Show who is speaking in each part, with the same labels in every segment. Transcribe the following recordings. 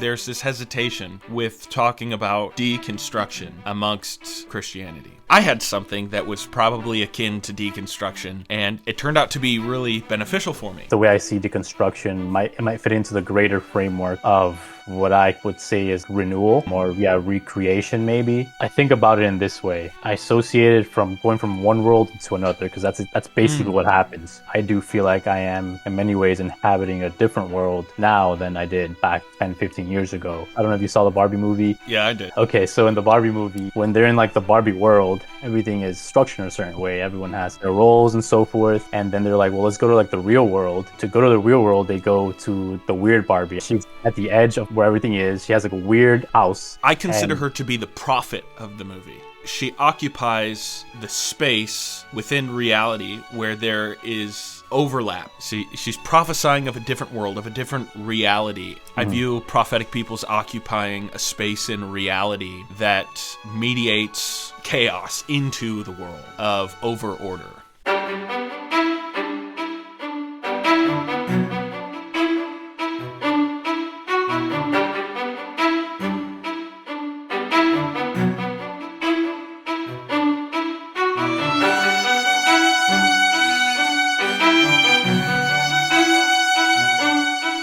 Speaker 1: there's this hesitation with talking about deconstruction amongst Christianity. I had something that was probably akin to deconstruction, and it turned out to be really beneficial for me.
Speaker 2: The way I see deconstruction might fit into the greater framework of what I would say is renewal, or recreation maybe. I think about it in this way. I associate it from going from one world to another, because that's basically what happens. I do feel like I am in many ways inhabiting a different world now than I did back 10, 15 years ago. I don't know if you saw the Barbie movie.
Speaker 1: Yeah, I did.
Speaker 2: Okay, so in the Barbie movie, when they're in like the Barbie world, everything is structured in a certain way. Everyone has their roles and so forth. And then they're like, well, let's go to like the real world. To go to the real world, they go to the weird Barbie. She's at the edge of where everything is. She has like a weird house.
Speaker 1: I consider her to be the prophet of the movie. She occupies the space within reality where there is overlap. She's prophesying of a different world, of a different reality. I view prophetic people as occupying a space in reality that mediates chaos into the world of overorder.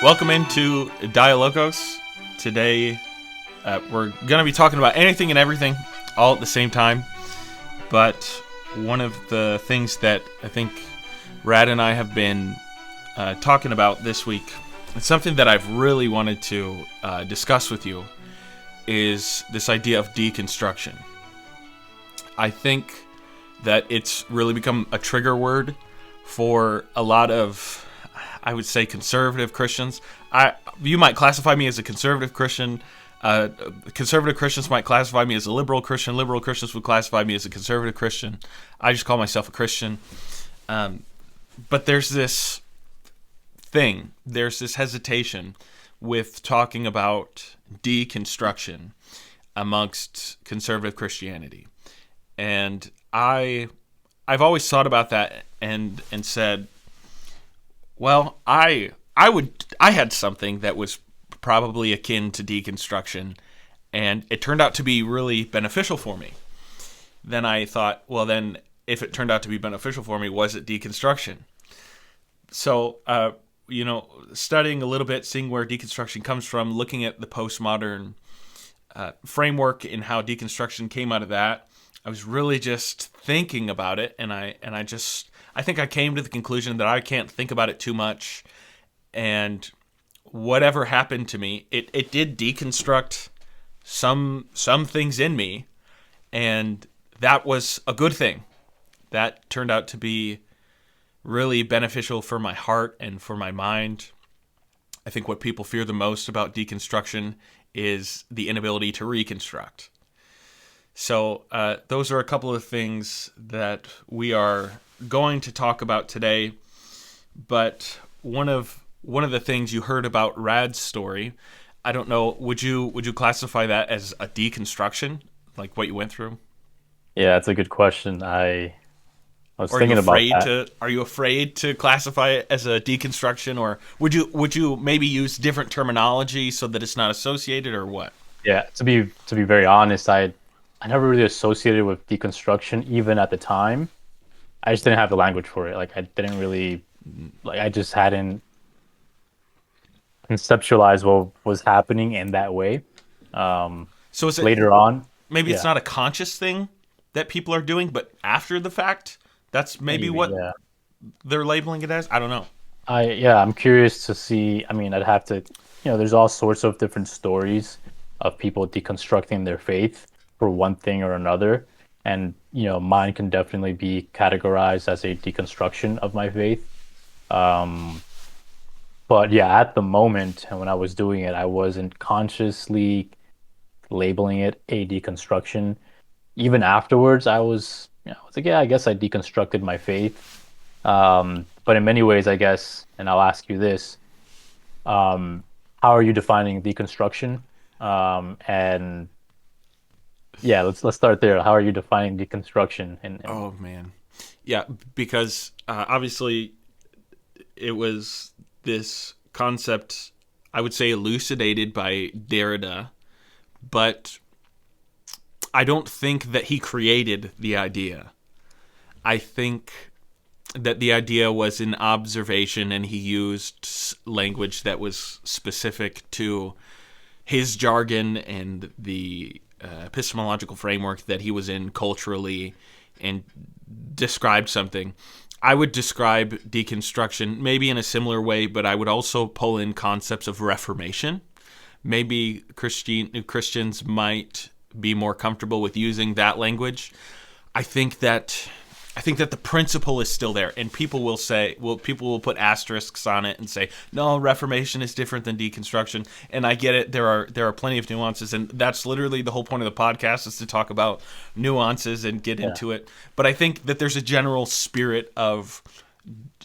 Speaker 1: Welcome into Dialogos. Today, we're going to be talking about anything and everything all at the same time. But one of the things that I think Rad and I have been talking about this week, and something that I've really wanted to discuss with you, is this idea of deconstruction. I think that it's really become a trigger word for a lot of, I would say, conservative Christians. You might classify me as a conservative Christian. Conservative Christians might classify me as a liberal Christian. Liberal Christians would classify me as a conservative Christian. I just call myself a Christian. But there's this thing, there's this hesitation with talking about deconstruction amongst conservative Christianity. And I've always thought about that and said, well, I had something that was probably akin to deconstruction, and it turned out to be really beneficial for me. Then I thought, well, then if it turned out to be beneficial for me, was it deconstruction? So, studying a little bit, seeing where deconstruction comes from, looking at the postmodern framework and how deconstruction came out of that, I was really just thinking about it, and I think I came to the conclusion that I can't think about it too much, and whatever happened to me, it did deconstruct some things in me, and that was a good thing. That turned out to be really beneficial for my heart and for my mind. I think what people fear the most about deconstruction is the inability to reconstruct. So those are a couple of things that we are going to talk about today. But one of the things you heard about Rad's story, I don't know, would you classify that as a deconstruction, like what you went through?
Speaker 2: Yeah, that's a good question. I was thinking about that.
Speaker 1: Are you afraid to classify it as a deconstruction, or would you maybe use different terminology so that it's not associated, or what?
Speaker 2: Yeah, to be very honest, I never really associated with deconstruction, even at the time. I just didn't have the language for it. Like, I didn't really, I just hadn't conceptualized what was happening in that way.
Speaker 1: So is it
Speaker 2: Later on,
Speaker 1: maybe it's
Speaker 2: yeah,
Speaker 1: not a conscious thing that people are doing, but after the fact, that's maybe what
Speaker 2: yeah.
Speaker 1: they're labeling it as? I don't know.
Speaker 2: I'm curious to see. I mean, I'd have to, there's all sorts of different stories of people deconstructing their faith for one thing or another. And, mine can definitely be categorized as a deconstruction of my faith. But yeah, at the moment, and when I was doing it, I wasn't consciously labeling it a deconstruction. Even afterwards, I was like, yeah, I guess I deconstructed my faith. But in many ways, I guess, and I'll ask you this, how are you defining deconstruction? And yeah, let's start there. How are you defining deconstruction?
Speaker 1: Oh man, yeah, because obviously it was this concept I would say elucidated by Derrida, but I don't think that he created the idea. I think that the idea was an observation, and he used language that was specific to his jargon and the epistemological framework that he was in culturally, and described something. I would describe deconstruction maybe in a similar way, but I would also pull in concepts of reformation. Maybe Christians might be more comfortable with using that language. I think that the principle is still there, and people will say, people will put asterisks on it and say, no, Reformation is different than deconstruction. And I get it. There are plenty of nuances, and that's literally the whole point of the podcast, is to talk about nuances and get into it. But I think that there's a general spirit of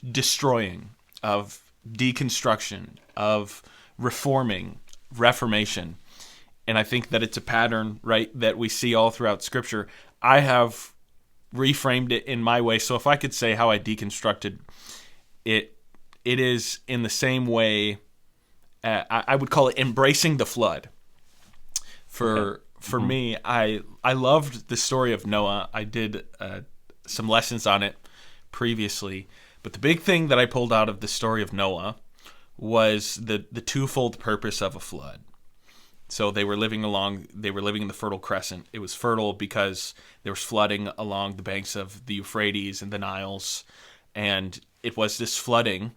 Speaker 1: destroying, of deconstruction, of reforming, reformation. And I think that it's a pattern, right, that we see all throughout Scripture. I have reframed it in my way. So if I could say how I deconstructed it, it is in the same way. I would call it embracing the flood. For me, I loved the story of Noah. I did some lessons on it previously, but the big thing that I pulled out of the story of Noah was the twofold purpose of a flood. So they were living in the Fertile Crescent. It was fertile because there was flooding along the banks of the Euphrates and the Niles. And it was this flooding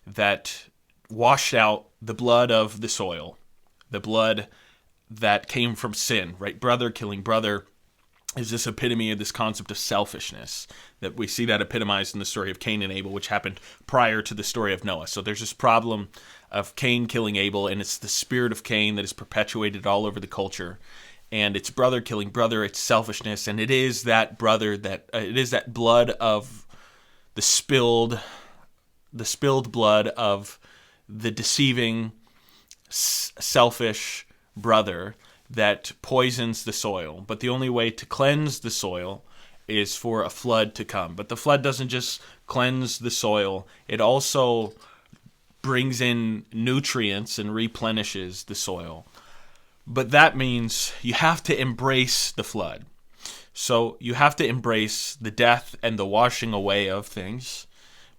Speaker 1: that washed out the blood of the soil, the blood that came from sin, right? Brother killing brother is this epitome of this concept of selfishness that we see that epitomized in the story of Cain and Abel, which happened prior to the story of Noah. So there's this problem of Cain killing Abel, and it's the spirit of Cain that is perpetuated all over the culture. And it's brother killing brother, it's selfishness, and it is that brother that it is that blood of the spilled blood of the deceiving, selfish brother that poisons the soil. But the only way to cleanse the soil is for a flood to come. But the flood doesn't just cleanse the soil, it also brings in nutrients and replenishes the soil. But that means you have to embrace the flood. So you have to embrace the death and the washing away of things,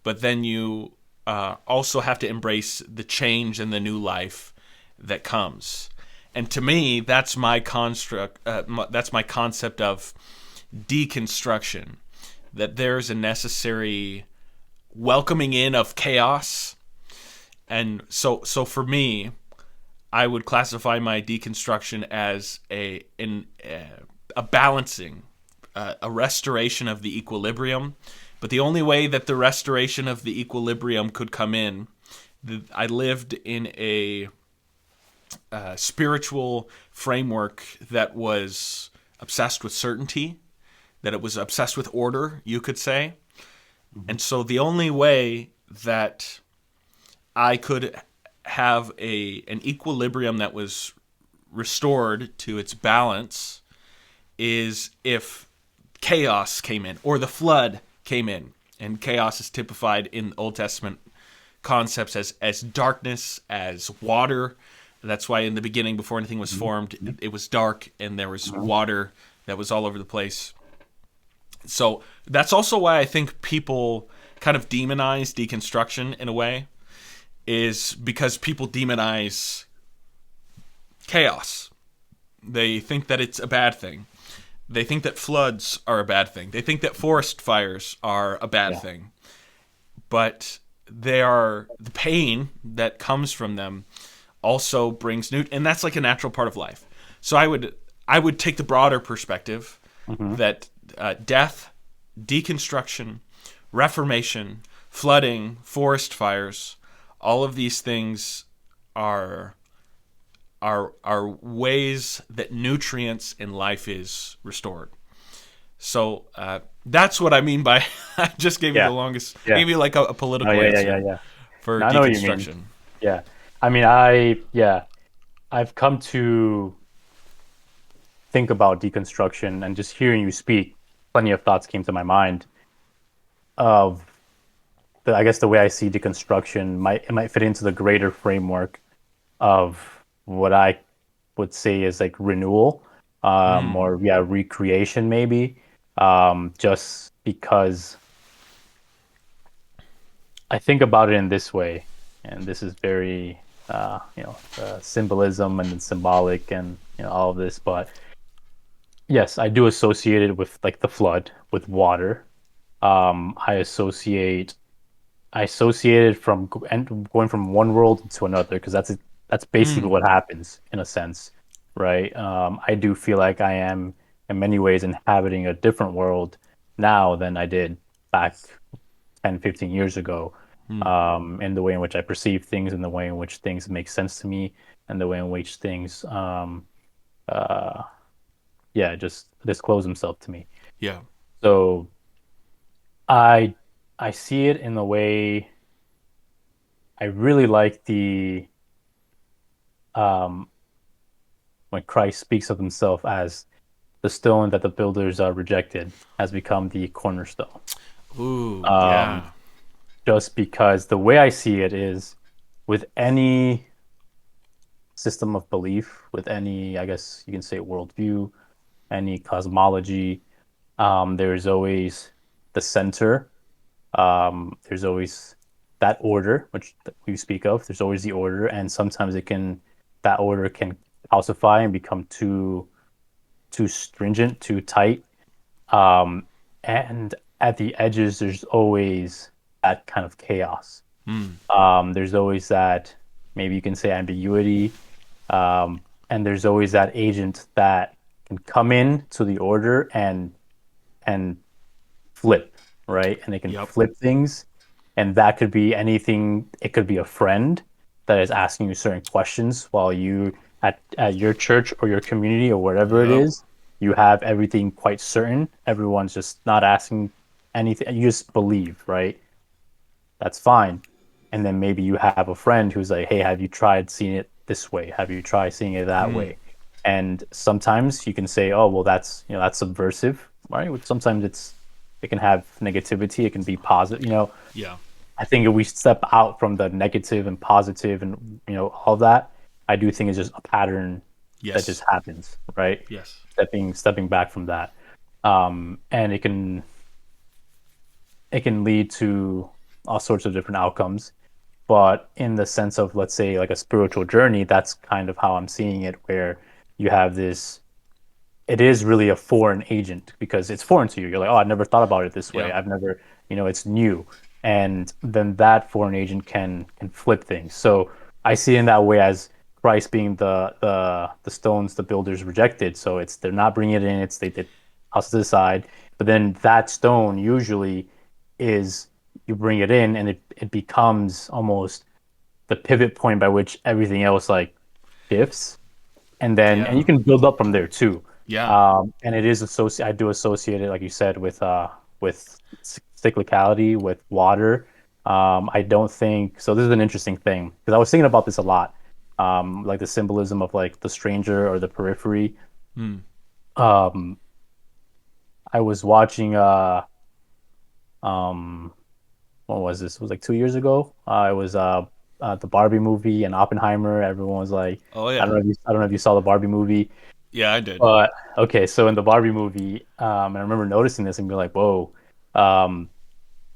Speaker 1: but then you also have to embrace the change and the new life that comes. And to me, that's my construct. That's my concept of deconstruction. That there's a necessary welcoming in of chaos, and so for me, I would classify my deconstruction as a balancing, a restoration of the equilibrium. But the only way that the restoration of the equilibrium could come in, I lived in a spiritual framework that was obsessed with certainty, that it was obsessed with order, you could say. And so the only way that I could have an equilibrium that was restored to its balance is if chaos came in, or the flood came in. And chaos is typified in Old Testament concepts as darkness, as water. That's why in the beginning, before anything was formed, it was dark and there was water that was all over the place. So that's also why I think people kind of demonize deconstruction in a way, is because people demonize chaos. They think that it's a bad thing. They think that floods are a bad thing. They think that forest fires are a bad thing. But they are, the pain that comes from them also brings new, and that's like a natural part of life. So I would take the broader perspective that death, deconstruction, reformation, flooding, forest fires, all of these things are ways that nutrients in life is restored. So that's what I mean by I just gave you the longest, gave you like a political answer for
Speaker 2: now,
Speaker 1: deconstruction.
Speaker 2: Yeah, I mean, I've come to think about deconstruction, and just hearing you speak, plenty of thoughts came to my mind of I guess the way I see deconstruction might fit into the greater framework of what I would say is like renewal,
Speaker 1: Mm.
Speaker 2: or yeah, recreation maybe. Just because I think about it in this way, and this is very, symbolism and symbolic and all of this. But yes, I do associate it with like the flood, with water. I associate it from going from one world to another because that's basically
Speaker 1: Mm.
Speaker 2: what happens in a sense, right? I do feel like I am in many ways inhabiting a different world now than I did back 10, 15 years ago,
Speaker 1: Mm.
Speaker 2: in the way in which I perceive things, in the way in which things make sense to me, and the way in which things, uh, yeah, just disclose themselves to me.
Speaker 1: Yeah.
Speaker 2: So I I see it in the way I really like the um, when Christ speaks of himself as the stone that the builders rejected has become the cornerstone.
Speaker 1: Ooh,
Speaker 2: Um,
Speaker 1: yeah.
Speaker 2: just because the way I see it is with any system of belief, with any, I guess you can say, worldview, any cosmology, there's always the center. There's always that order, which we speak of. There's always the order, and sometimes that order can calcify and become too stringent, too tight. Um, and at the edges, there's always that kind of chaos.
Speaker 1: Mm.
Speaker 2: There's always that, maybe you can say, ambiguity. And there's always that agent that can come in to the order and flip, right? And they can
Speaker 1: Yep.
Speaker 2: flip things. And that could be anything. It could be a friend that is asking you certain questions while you at your church or your community or whatever it
Speaker 1: Yep.
Speaker 2: is, you have everything quite certain. Everyone's just not asking anything. You just believe, right? That's fine. And then maybe you have a friend who's like, hey, have you tried seeing it this way? Have you tried seeing it that
Speaker 1: Mm.
Speaker 2: way? And sometimes you can say, oh, well, that's subversive, right? Sometimes it can have negativity, it can be positive.
Speaker 1: Yeah.
Speaker 2: I think if we step out from the negative and positive and all of that, I do think it's just a pattern that just
Speaker 1: Yes.
Speaker 2: happens, right?
Speaker 1: Yes.
Speaker 2: Stepping back from that. And it can lead to all sorts of different outcomes. But in the sense of, let's say, like a spiritual journey, that's kind of how I'm seeing it, where you have this, it is really a foreign agent because it's foreign to you. You're like, oh, I've never thought about it this way.
Speaker 1: Yeah.
Speaker 2: I've never, it's new. And then that foreign agent can flip things. So I see it in that way as Christ being the stones the builders rejected. So they're not bringing it in. It's they toss it to the side. But then that stone usually is, you bring it in and it becomes almost the pivot point by which everything else like shifts, and you
Speaker 1: Yeah.
Speaker 2: can build up from there too.
Speaker 1: Yeah.
Speaker 2: And it is I do associate it, like you said, with cyclicality, with water. I don't think so. This is an interesting thing because I was thinking about this a lot, like the symbolism of like the stranger or the periphery.
Speaker 1: Mm.
Speaker 2: Um, I was watching um what was this? It was like 2 years ago. It was the Barbie movie and Oppenheimer. Everyone was like,
Speaker 1: Oh
Speaker 2: I don't
Speaker 1: yeah.
Speaker 2: know I don't know if you saw the Barbie movie.
Speaker 1: Yeah, I did.
Speaker 2: But okay, so in the Barbie movie, and I remember noticing this and being like, whoa, um,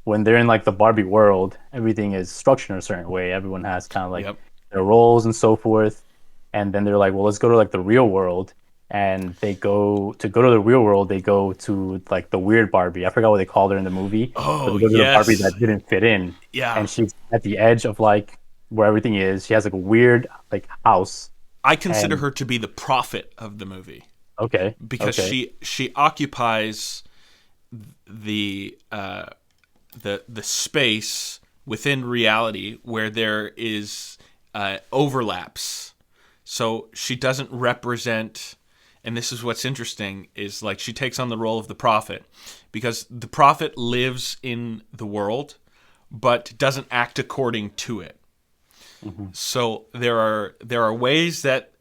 Speaker 2: when they're in like the Barbie world, everything is structured in a certain way. Everyone has kind of like
Speaker 1: Yep.
Speaker 2: their roles and so forth. And then they're like, well, let's go to like the real world. And to go to the real world, they go to like the weird Barbie. I forgot what they called her in the movie, but
Speaker 1: Oh
Speaker 2: they go to the Barbie
Speaker 1: yes.
Speaker 2: that didn't fit in.
Speaker 1: Yeah.
Speaker 2: And she's at the edge of like where everything is. She has like a weird like house.
Speaker 1: I consider
Speaker 2: And
Speaker 1: her to be the prophet of the movie
Speaker 2: okay,
Speaker 1: because
Speaker 2: okay.
Speaker 1: she occupies the the space within reality where there is overlaps. So she doesn't represent, and this is what's interesting, is like she takes on the role of the prophet because the prophet lives in the world but doesn't act according to it.
Speaker 2: Mhm.
Speaker 1: So there are ways that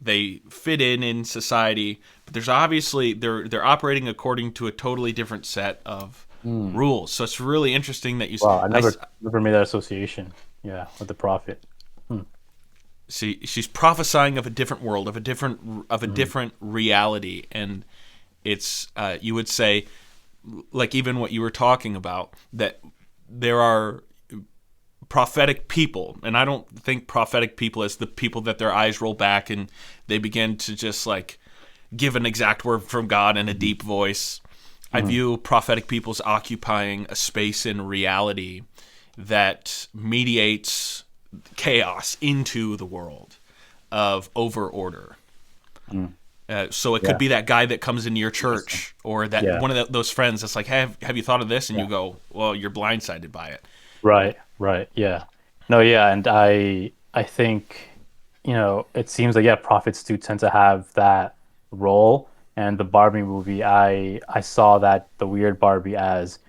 Speaker 1: they fit in society, but there's obviously they're operating according to a totally different set of
Speaker 2: Hmm.
Speaker 1: rules. So it's really interesting that
Speaker 2: Wow, I
Speaker 1: I,
Speaker 2: never made that association. Yeah, with the prophet. Hmm.
Speaker 1: she's prophesying of a different world, of a
Speaker 2: Mm-hmm.
Speaker 1: different reality, and it's you would say, like even what you were talking about, that there are prophetic people, and I don't think prophetic people as the people that their eyes roll back and they begin to just like give an exact word from God in a deep voice. I
Speaker 2: Mm-hmm.
Speaker 1: view prophetic people as occupying a space in reality that mediates chaos into the world of over order.
Speaker 2: Mm-hmm.
Speaker 1: So it could
Speaker 2: Yeah.
Speaker 1: be that guy that comes into your
Speaker 2: Interesting.
Speaker 1: church, or that
Speaker 2: Yeah.
Speaker 1: one of those friends that's like, hey, have you thought of this? And
Speaker 2: Yeah.
Speaker 1: you go, well, you're blindsided by it.
Speaker 2: Right. Right. Yeah. No, yeah, and I think, it seems like, yeah, prophets do tend to have that role. And the Barbie movie, I saw that the weird Barbie as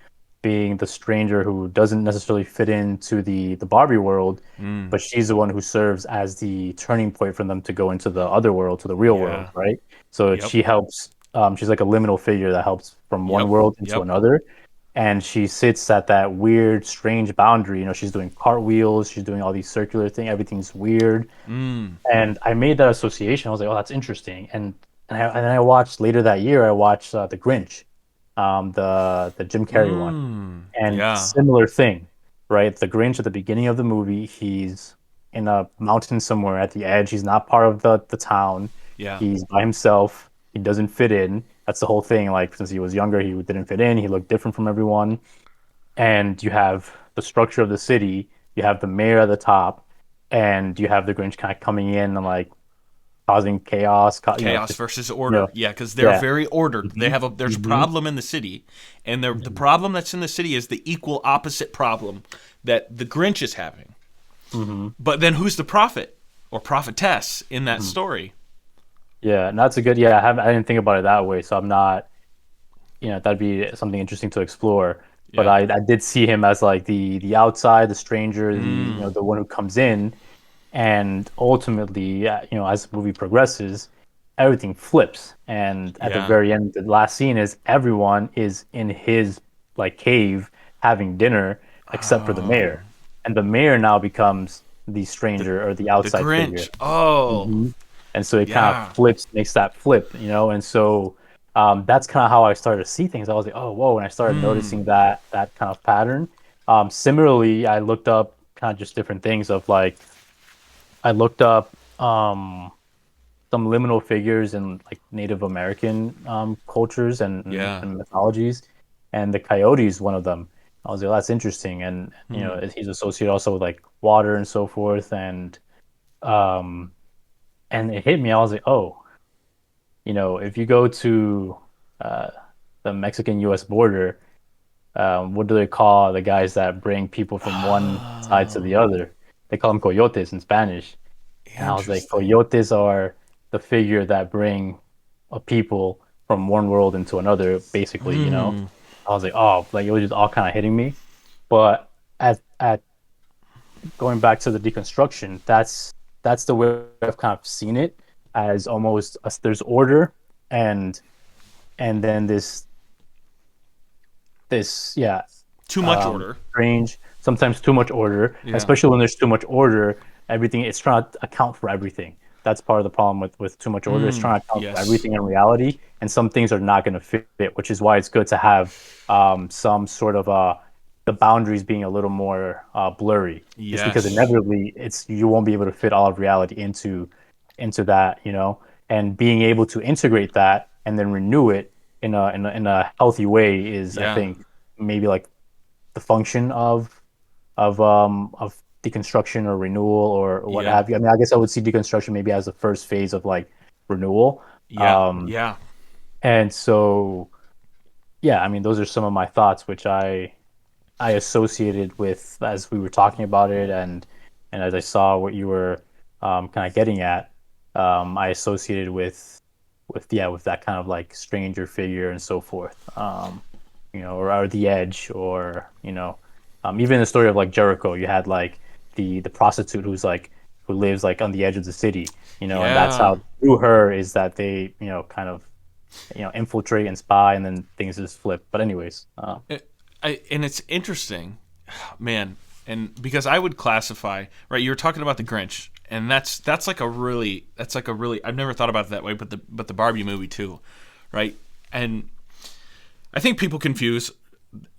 Speaker 2: being the stranger who doesn't necessarily fit into the Barbie world,
Speaker 1: Mm,
Speaker 2: but she's the one who serves as the turning point for them to go into the other world, to the real world,
Speaker 1: yeah.
Speaker 2: right? So
Speaker 1: Yep.
Speaker 2: she helps. She's like a liminal figure that helps from one
Speaker 1: Yep.
Speaker 2: world into
Speaker 1: Yep.
Speaker 2: another, and she sits at that weird, strange boundary. She's doing cartwheels, she's doing all these circular things. Everything's weird,
Speaker 1: Mm.
Speaker 2: and I made that association. I was like, "Oh, that's interesting." And then I watched later that year. I watched The Grinch, the Jim Carrey one,
Speaker 1: Mm.
Speaker 2: and
Speaker 1: Yeah.
Speaker 2: similar thing, right? The Grinch at the beginning of the movie, he's in a mountain somewhere at the edge. He's not part of the town.
Speaker 1: Yeah.
Speaker 2: He's by himself. He doesn't fit in. That's the whole thing. Like since he was younger, he didn't fit in. He looked different from everyone. And you have the structure of the city. You have the mayor at the top, and you have the Grinch kind of coming in and like causing chaos.
Speaker 1: Chaos
Speaker 2: Just
Speaker 1: versus
Speaker 2: you know,
Speaker 1: order. Yeah, because they're
Speaker 2: yeah.
Speaker 1: very ordered. They
Speaker 2: Hmm.
Speaker 1: have a there's a
Speaker 2: Hmm.
Speaker 1: problem in the city, and the problem that's in the city is the equal opposite problem that the Grinch is having.
Speaker 2: Hmm.
Speaker 1: But then who's the prophet or prophetess in that
Speaker 2: Hmm.
Speaker 1: story?
Speaker 2: Yeah, and that's a good. Yeah, I didn't think about it that way, so I'm not. That'd be something interesting to explore. But
Speaker 1: Yeah.
Speaker 2: I did see him as like the outside, the stranger,
Speaker 1: Mm.
Speaker 2: the one who comes in, and ultimately, as the movie progresses, everything flips. And at the
Speaker 1: Yeah.
Speaker 2: very end, the last scene is everyone is in his like cave having dinner except for the
Speaker 1: Oh,
Speaker 2: mayor, and the mayor now becomes the
Speaker 1: the
Speaker 2: stranger or the
Speaker 1: the
Speaker 2: outside figure.
Speaker 1: Grinch. Oh,
Speaker 2: Hmm. And so it kind of
Speaker 1: yeah.
Speaker 2: flips, makes that flip, and so that's kind of how I started to see things. I was like, oh, whoa, and I started
Speaker 1: Hmm.
Speaker 2: noticing that kind of pattern. Similarly, I looked up kind of just different things of like I looked up some liminal figures in like Native American cultures
Speaker 1: Yeah.
Speaker 2: and mythologies, and the coyote is one of them. I was like, oh, that's interesting, and
Speaker 1: Hmm.
Speaker 2: he's associated also with like water and so forth, um, and it hit me. I was like, oh, if you go to uh, the Mexican-U.S. border, what do they call the guys that bring people from one side to the
Speaker 1: Oh,
Speaker 2: other? They call them coyotes in Spanish. And I was like,
Speaker 1: interesting.
Speaker 2: coyotes are the figure that bring a people from one world into another, basically.
Speaker 1: Hmm.
Speaker 2: I was like, oh, like it was just all kind of hitting me. But at going back to the deconstruction, that's the way I've kind of seen it as almost there's order and then this yeah
Speaker 1: Too much order.
Speaker 2: strange, sometimes too much order,
Speaker 1: Yeah.
Speaker 2: especially when there's too much order. Everything it's trying to account for everything. That's part of the problem with too much order. It's
Speaker 1: Hmm.
Speaker 2: trying to account for
Speaker 1: Yes.
Speaker 2: everything in reality, and some things are not going to fit, which is why it's good to have some sort of the boundaries being a little more blurry, just because
Speaker 1: Yes.
Speaker 2: inevitably you won't be able to fit all of reality into that, and being able to integrate that and then renew it in a healthy way is, I
Speaker 1: Yeah.
Speaker 2: think, maybe like the function of deconstruction or renewal or what
Speaker 1: Yeah.
Speaker 2: have you. I mean, I guess I would see deconstruction maybe as the first phase of like renewal.
Speaker 1: Yeah.
Speaker 2: Um,
Speaker 1: Yeah.
Speaker 2: and so yeah, I mean, those are some of my thoughts, which I associated with as we were talking about it, and as I saw what you were kind of getting at, I associated with that kind of like stranger figure and so forth, or the edge, or even in the story of like Jericho, you had like the prostitute who lives like on the edge of the city, and that's
Speaker 1: Yeah.
Speaker 2: how through her is that they kind of infiltrate and spy, and then things just flip. But anyways,
Speaker 1: And it's interesting, man. And because I would classify, right, you were talking about the Grinch. And that's like a really I've never thought about it that way, but the Barbie movie too, right? And I think people confuse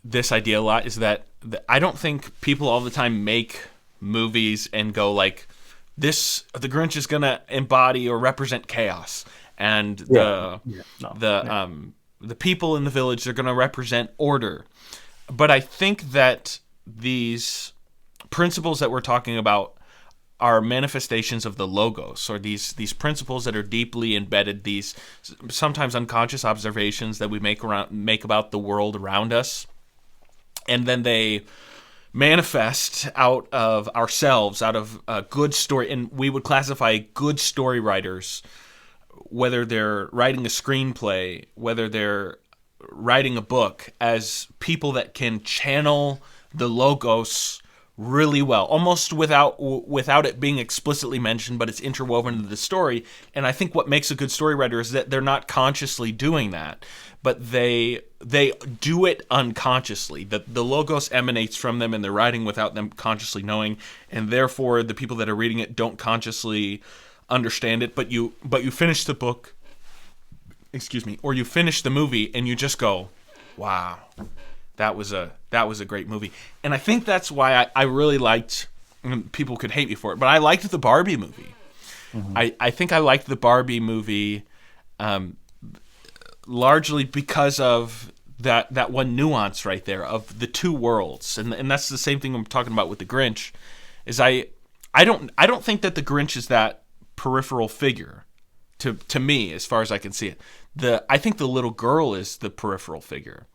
Speaker 1: this idea a lot, is that I don't think people all the time make movies and go like, the Grinch is gonna embody or represent chaos, and the people in the village are gonna represent order. But I think that these principles that we're talking about are manifestations of the logos, or these principles that are deeply embedded, these sometimes unconscious observations that we make about the world around us, and then they manifest out of ourselves, out of a good story. And we would classify good story writers, whether they're writing a screenplay, whether they're writing a book, as people that can channel the logos really well, almost without it being explicitly mentioned, but it's interwoven into the story. And I think what makes a good story writer is that they're not consciously doing that, but they do it unconsciously. The logos emanates from them, and they're writing without them consciously knowing, and therefore the people that are reading it don't consciously understand it. But you finish the book, or you finish the movie, and you just go, wow. That was a great movie. And I think that's why I really liked, people could hate me for it, but I liked the Barbie movie. Mm-hmm. I think I liked the Barbie movie largely because of that one nuance right there of the two worlds. And that's the same thing I'm talking about with the Grinch, is I don't think that the Grinch is that peripheral figure to me, as far as I can see it. I think the little girl is the peripheral figure.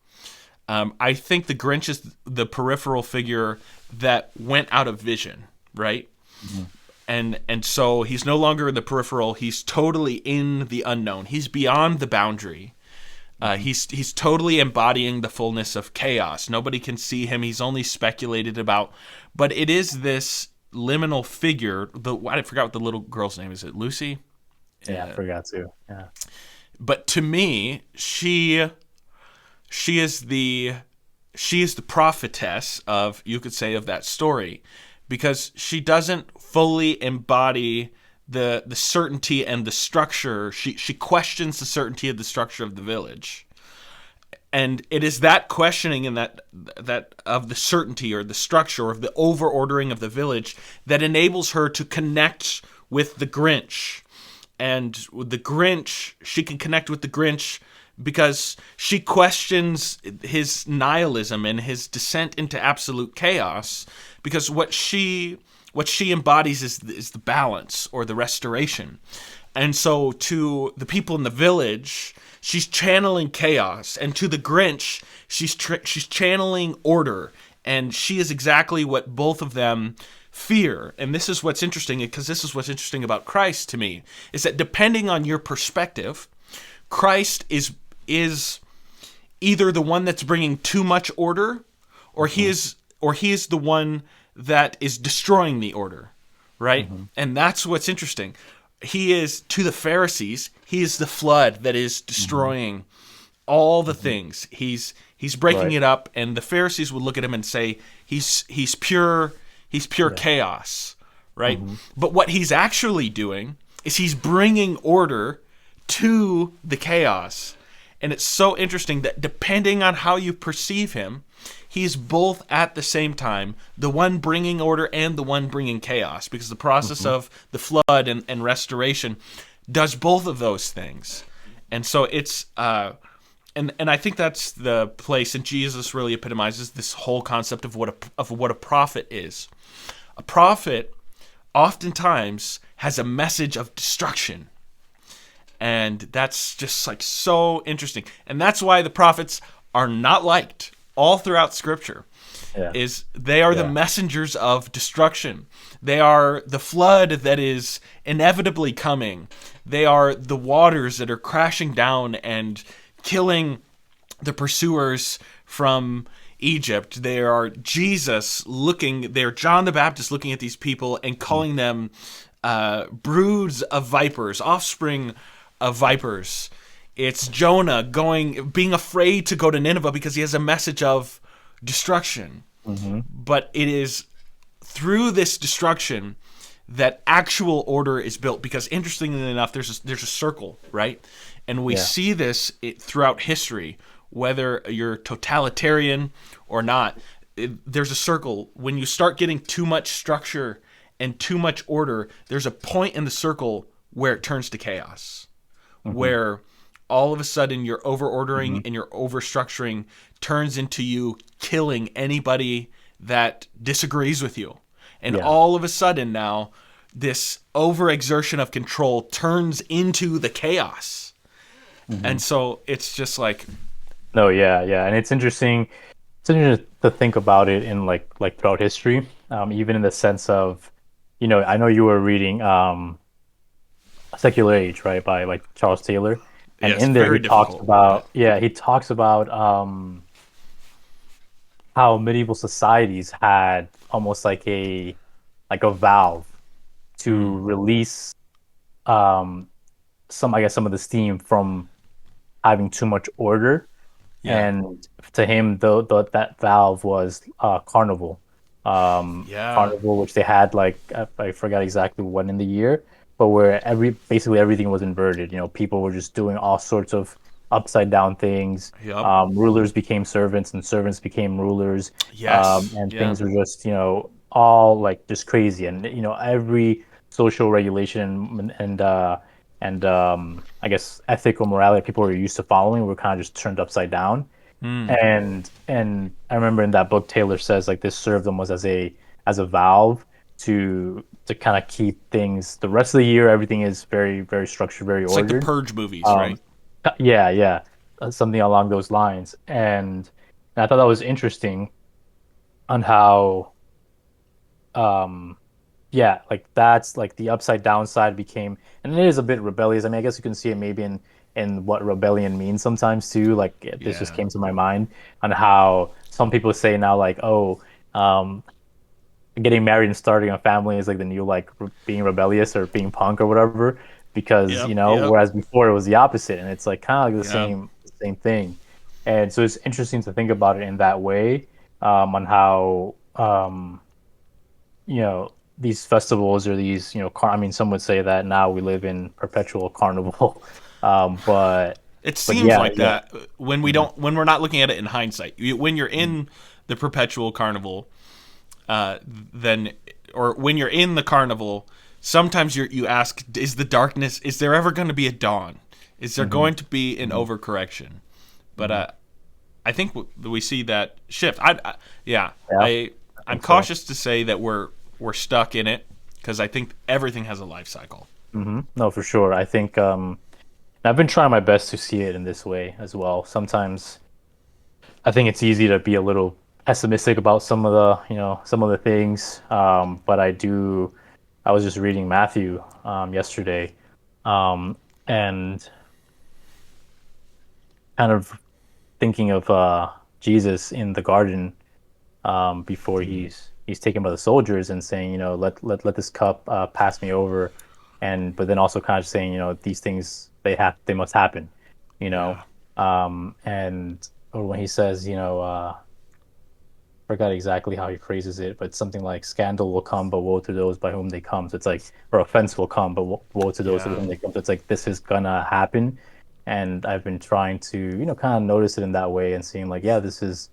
Speaker 1: I think the Grinch is the peripheral figure that went out of vision, right? Mm-hmm. And so he's no longer in the peripheral. He's totally in the unknown. He's beyond the boundary. He's totally embodying the fullness of chaos. Nobody can see him. He's only speculated about. But it is this liminal figure. I forgot what the little girl's name is. It Lucy?
Speaker 2: Yeah, I forgot to. Yeah.
Speaker 1: But to me, she is the prophetess of, you could say, of that story, because she doesn't fully embody the certainty and the structure. She questions the certainty of the structure of the village, and it is that questioning and that of the certainty or the structure or of the overordering of the village that enables her to connect with the Grinch. And with the Grinch, she can connect with the Grinch because she questions his nihilism and his descent into absolute chaos, because what she embodies is the balance or the restoration. And so to the people in the village, she's channeling chaos, and to the Grinch, she's channeling order, and she is exactly what both of them fear. And this is what's interesting, because this is what's interesting about Christ to me, is that depending on your perspective, Christ is either the one that's bringing too much order, or he is the one that is destroying the order, right? Mm-hmm. And that's what's interesting. He is, to the Pharisees, he is the flood that is destroying all the things. He's breaking it up, and the Pharisees would look at him and say he's pure chaos, right? Mm-hmm. But what he's actually doing is he's bringing order to the chaos. And it's so interesting that depending on how you perceive him, he's both at the same time the one bringing order and the one bringing chaos, because the process of the flood and restoration does both of those things. And so it's and I think that's the place, and Jesus really epitomizes this whole concept of what a prophet is. A prophet oftentimes has a message of destruction. And that's just like so interesting. And that's why the prophets are not liked all throughout Scripture. Yeah. Is they are the messengers of destruction. They are the flood that is inevitably coming. They are the waters that are crashing down and killing the pursuers from Egypt. They are they're John the Baptist looking at these people and calling them broods of vipers, offspring of vipers. It's Jonah being afraid to go to Nineveh because he has a message of destruction. Mm-hmm. But it is through this destruction that actual order is built. Because interestingly enough, there's a circle, right? And we
Speaker 2: Yeah.
Speaker 1: see this throughout history, whether you're totalitarian or not. There's a circle. When you start getting too much structure and too much order, there's a point in the circle where it turns to chaos,
Speaker 2: Hmm.
Speaker 1: where all of a sudden your over
Speaker 2: Hmm.
Speaker 1: ordering and your over structuring turns into you killing anybody that disagrees with you. And
Speaker 2: Yeah.
Speaker 1: all of a sudden now, this overexertion of control turns into the chaos.
Speaker 2: Hmm.
Speaker 1: And so it's just like,
Speaker 2: No, yeah, yeah, and it's interesting. It's interesting to think about it in like throughout history, even in the sense of, I know you were reading Secular Age, right, by like Charles Taylor, and
Speaker 1: yes,
Speaker 2: in there
Speaker 1: very
Speaker 2: he talks
Speaker 1: difficult. But
Speaker 2: about, yeah, he talks about how medieval societies had almost like a valve to release um some, I guess, some of the steam from having too much order.
Speaker 1: yeah,
Speaker 2: And to him, that valve was Carnival.
Speaker 1: yeah,
Speaker 2: Carnival, which they had like I forgot exactly when in the year, but where basically everything was inverted. People were just doing all sorts of upside down things.
Speaker 1: yep,
Speaker 2: Rulers became servants, and servants became rulers,
Speaker 1: yes,
Speaker 2: and
Speaker 1: yeah,
Speaker 2: things were just all like just crazy. And every social regulation and I guess ethical morality people were used to following were kind of just turned upside down. And I remember in that book Taylor says like this served almost as a valve to kind of keep things the rest of the year. Everything is very very structured, very
Speaker 1: it's like the
Speaker 2: ordered.
Speaker 1: Purge movies, right?
Speaker 2: Um, yeah, yeah, something along those lines. And I thought that was interesting on how um yeah, like that's like the upside down side became, and it is a bit rebellious. I mean, I guess you can see it maybe in what rebellion means sometimes too. Like this just
Speaker 1: Yeah,
Speaker 2: came to my mind on how some people say now, like, oh, um, getting married and starting a family is like the new like being rebellious or being punk or whatever, because
Speaker 1: yep, yep,
Speaker 2: whereas before it was the opposite, and it's like kind of like the
Speaker 1: yeah.
Speaker 2: same thing. And so it's interesting to think about it in that way, on how these festivals or these, I mean, some would say that now we live in perpetual carnival. But
Speaker 1: It
Speaker 2: but
Speaker 1: seems
Speaker 2: yeah,
Speaker 1: like
Speaker 2: yeah.
Speaker 1: that when we
Speaker 2: Mhm.
Speaker 1: don't, when we're not looking at it in hindsight. When you're in the perpetual carnival, then, or when you're in the carnival, sometimes you ask, is the darkness? Is there ever going to be a dawn? Is there
Speaker 2: Mhm.
Speaker 1: going to be an
Speaker 2: Mhm.
Speaker 1: overcorrection? But
Speaker 2: Mhm.
Speaker 1: I think we see that shift. Yeah,
Speaker 2: Yeah, I
Speaker 1: I'm
Speaker 2: think so.
Speaker 1: cautious to say that we're stuck in it because I think everything has a life cycle.
Speaker 2: No, for sure. I think I've been trying my best to see it in this way as well. Sometimes I think it's easy to be a little pessimistic about some of the things. But I was just reading Matthew yesterday, um, and kind of thinking of Jesus in the garden, before he's taken by the soldiers and saying, let this cup pass me over, and but then also kind of saying, these things they must happen, you know,
Speaker 1: Yeah,
Speaker 2: and or when he says, forgot exactly how he phrases it, but something like scandal will come, but woe to those by whom they come. So it's like, or offense will come, but woe to those with
Speaker 1: yeah,
Speaker 2: whom they come. So it's like this is gonna happen, and I've been trying to, kind of notice it in that way and seeing like, yeah, this is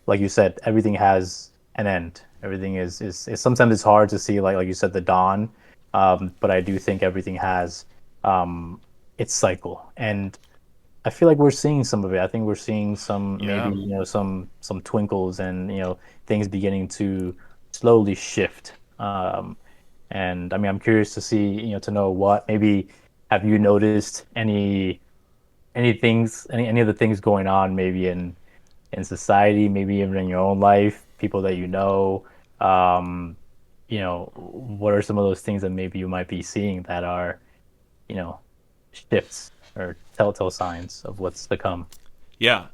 Speaker 2: like you said, everything has an end. Everything is sometimes it's hard to see like you said the dawn, but I do think everything has um, its cycle, and I feel like we're seeing some of it. I think we're seeing some maybe
Speaker 1: yeah.
Speaker 2: some twinkles and things beginning to slowly shift. And I mean, I'm curious to see to know what maybe have you noticed any of the things going on maybe in society, maybe even in your own life, people that you know. What are some of those things that maybe you might be seeing that are, you know, shifts or telltale signs of what's to come?
Speaker 1: Yeah,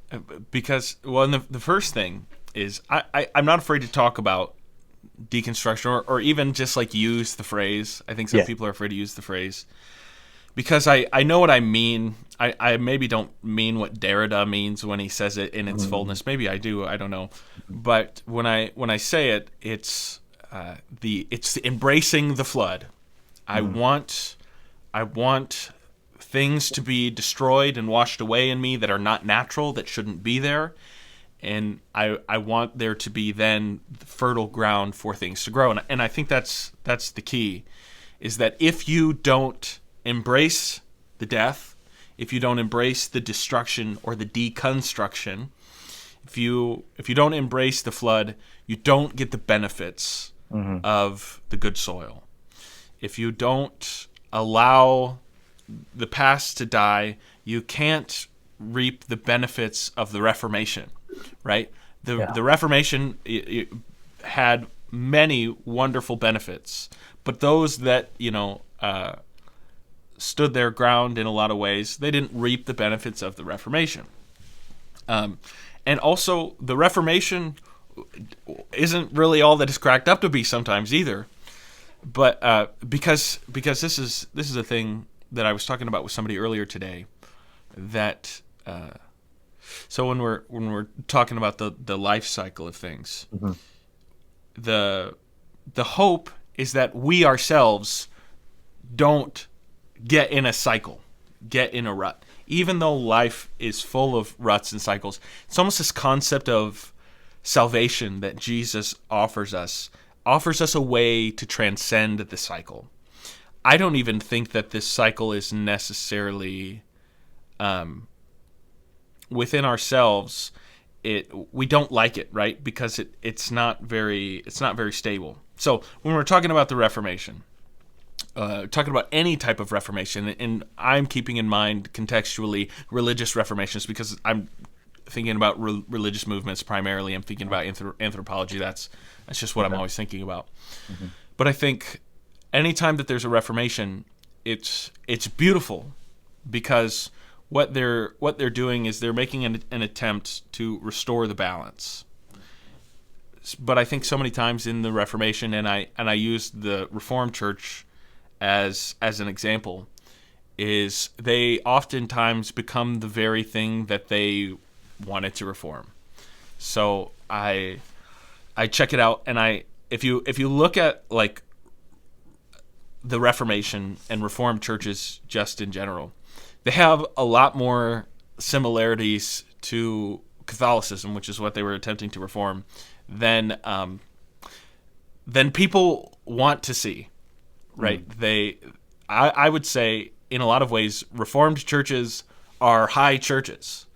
Speaker 1: because well, and the first thing is I'm not afraid to talk about deconstruction or even just like use the phrase. I think some
Speaker 2: Yeah.
Speaker 1: people are afraid to use the phrase because I know what I mean. I maybe don't mean what Derrida means when he says it in its
Speaker 2: Mhm.
Speaker 1: fullness. Maybe I do. I don't know. But when I say it, it's it's embracing the flood. I want things to be destroyed and washed away in me that are not natural, that shouldn't be there. And I want there to be then fertile ground for things to grow. And I think that's the key, is that if you don't embrace the death, if you don't embrace the destruction or the deconstruction, if you don't embrace the flood, you don't get the benefits of the good soil. If you don't allow the past to die, you can't reap the benefits of the Reformation, right? The Reformation it had many wonderful benefits, but those that stood their ground in a lot of ways, they didn't reap the benefits of the Reformation. And also, the Reformation isn't really all that it's cracked up to be sometimes either. But because this is a thing that I was talking about with somebody earlier today, that so when we're talking about the life cycle of things, the hope is that we ourselves don't get in a cycle, get in a rut. Even though life is full of ruts and cycles, it's almost this concept of salvation that Jesus offers us a way to transcend the cycle. I don't even think that this cycle is necessarily within ourselves. We don't like it, right? Because it's not very stable. So when we're talking about the Reformation, talking about any type of Reformation, and I'm keeping in mind contextually religious reformations because I'm thinking about religious movements primarily. I'm thinking about anthropology. That's just what I'm always thinking about. But I think anytime that there's a Reformation, it's beautiful because what they're doing is they're making an attempt to restore the balance. But I think so many times in the Reformation, and I use the Reformed Church as an example, is they oftentimes become the very thing that they wanted to reform. So I check it out, and if you look at like the Reformation and Reformed churches just in general, they have a lot more similarities to Catholicism, which is what they were attempting to reform, than people want to see. Right? I would say in a lot of ways, Reformed churches are high churches.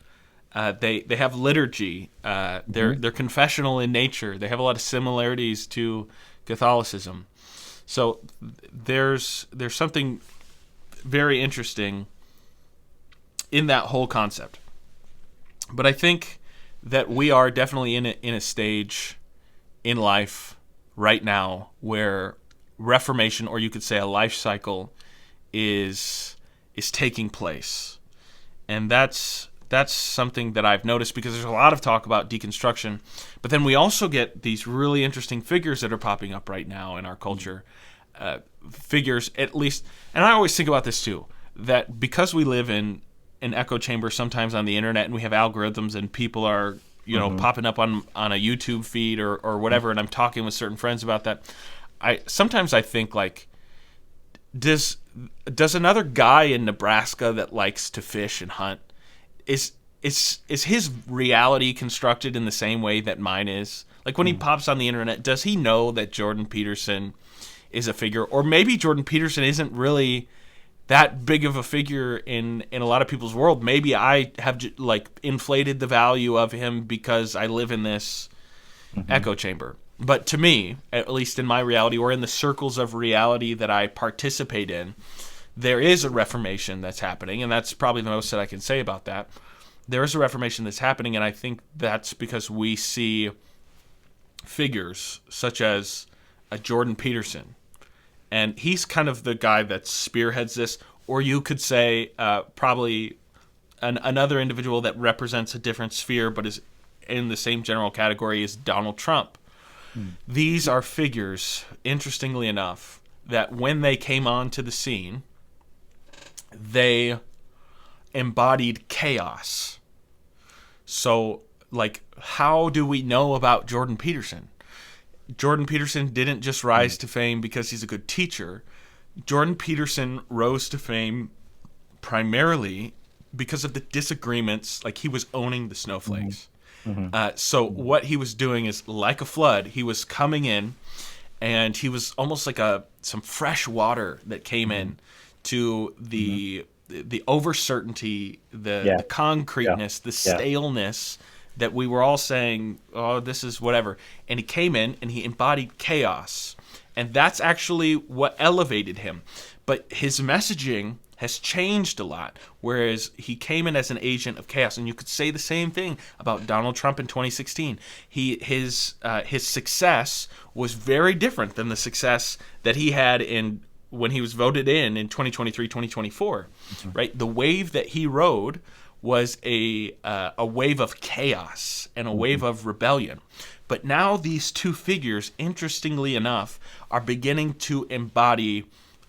Speaker 1: They have liturgy. They're confessional in nature. They have a lot of similarities to Catholicism. So there's something very interesting in that whole concept. But I think that we are definitely in a stage in life right now where Reformation, or you could say a life cycle, is taking place, and that's something that I've noticed because there's a lot of talk about deconstruction, but then we also get these really interesting figures that are popping up right now in our culture. Figures, at least, and I always think about this too, that because we live in an echo chamber sometimes on the internet, and we have algorithms, and people are popping up on a YouTube feed or whatever, and I'm talking with certain friends about that. Sometimes I think, like, does another guy in Nebraska that likes to fish and hunt, is his reality constructed in the same way that mine is? Like, when he pops on the internet, does he know that Jordan Peterson is a figure? Or maybe Jordan Peterson isn't really that big of a figure in a lot of people's world. Maybe I have inflated the value of him because I live in this echo chamber. But to me, at least in my reality, or in the circles of reality that I participate in, there is a reformation that's happening, and that's probably the most that I can say about that. There is a reformation that's happening, and I think that's because we see figures such as a Jordan Peterson, and he's kind of the guy that spearheads this, or you could say probably another individual that represents a different sphere but is in the same general category is Donald Trump. These are figures, interestingly enough, that when they came onto the scene, they embodied chaos. So, like, how do we know about Jordan Peterson? Jordan Peterson didn't just rise to fame because he's a good teacher. Jordan Peterson rose to fame primarily because of the disagreements. Like, he was owning the
Speaker 2: Mm-hmm.
Speaker 1: snowflakes.
Speaker 2: Mm-hmm.
Speaker 1: So what he was doing is, like a flood, he was coming in, and he was almost like some fresh water that came
Speaker 2: Mm-hmm.
Speaker 1: in to
Speaker 2: Mm-hmm.
Speaker 1: the over certainty,
Speaker 2: Yeah.
Speaker 1: the
Speaker 2: Yeah.
Speaker 1: concreteness, the
Speaker 2: Yeah.
Speaker 1: staleness that we were all saying, oh, this is whatever. And he came in and he embodied chaos, and that's actually what elevated him. But his messaging has changed a lot, whereas he came in as an agent of chaos. And you could say the same thing about Donald Trump in 2016. His success was very different than the success that he had in when he was voted in 2023, 2024.
Speaker 2: Mm-hmm.
Speaker 1: Right, the wave that he rode was a wave of chaos and a
Speaker 2: Mm-hmm.
Speaker 1: wave of rebellion. But now these two figures, interestingly enough, are beginning to embody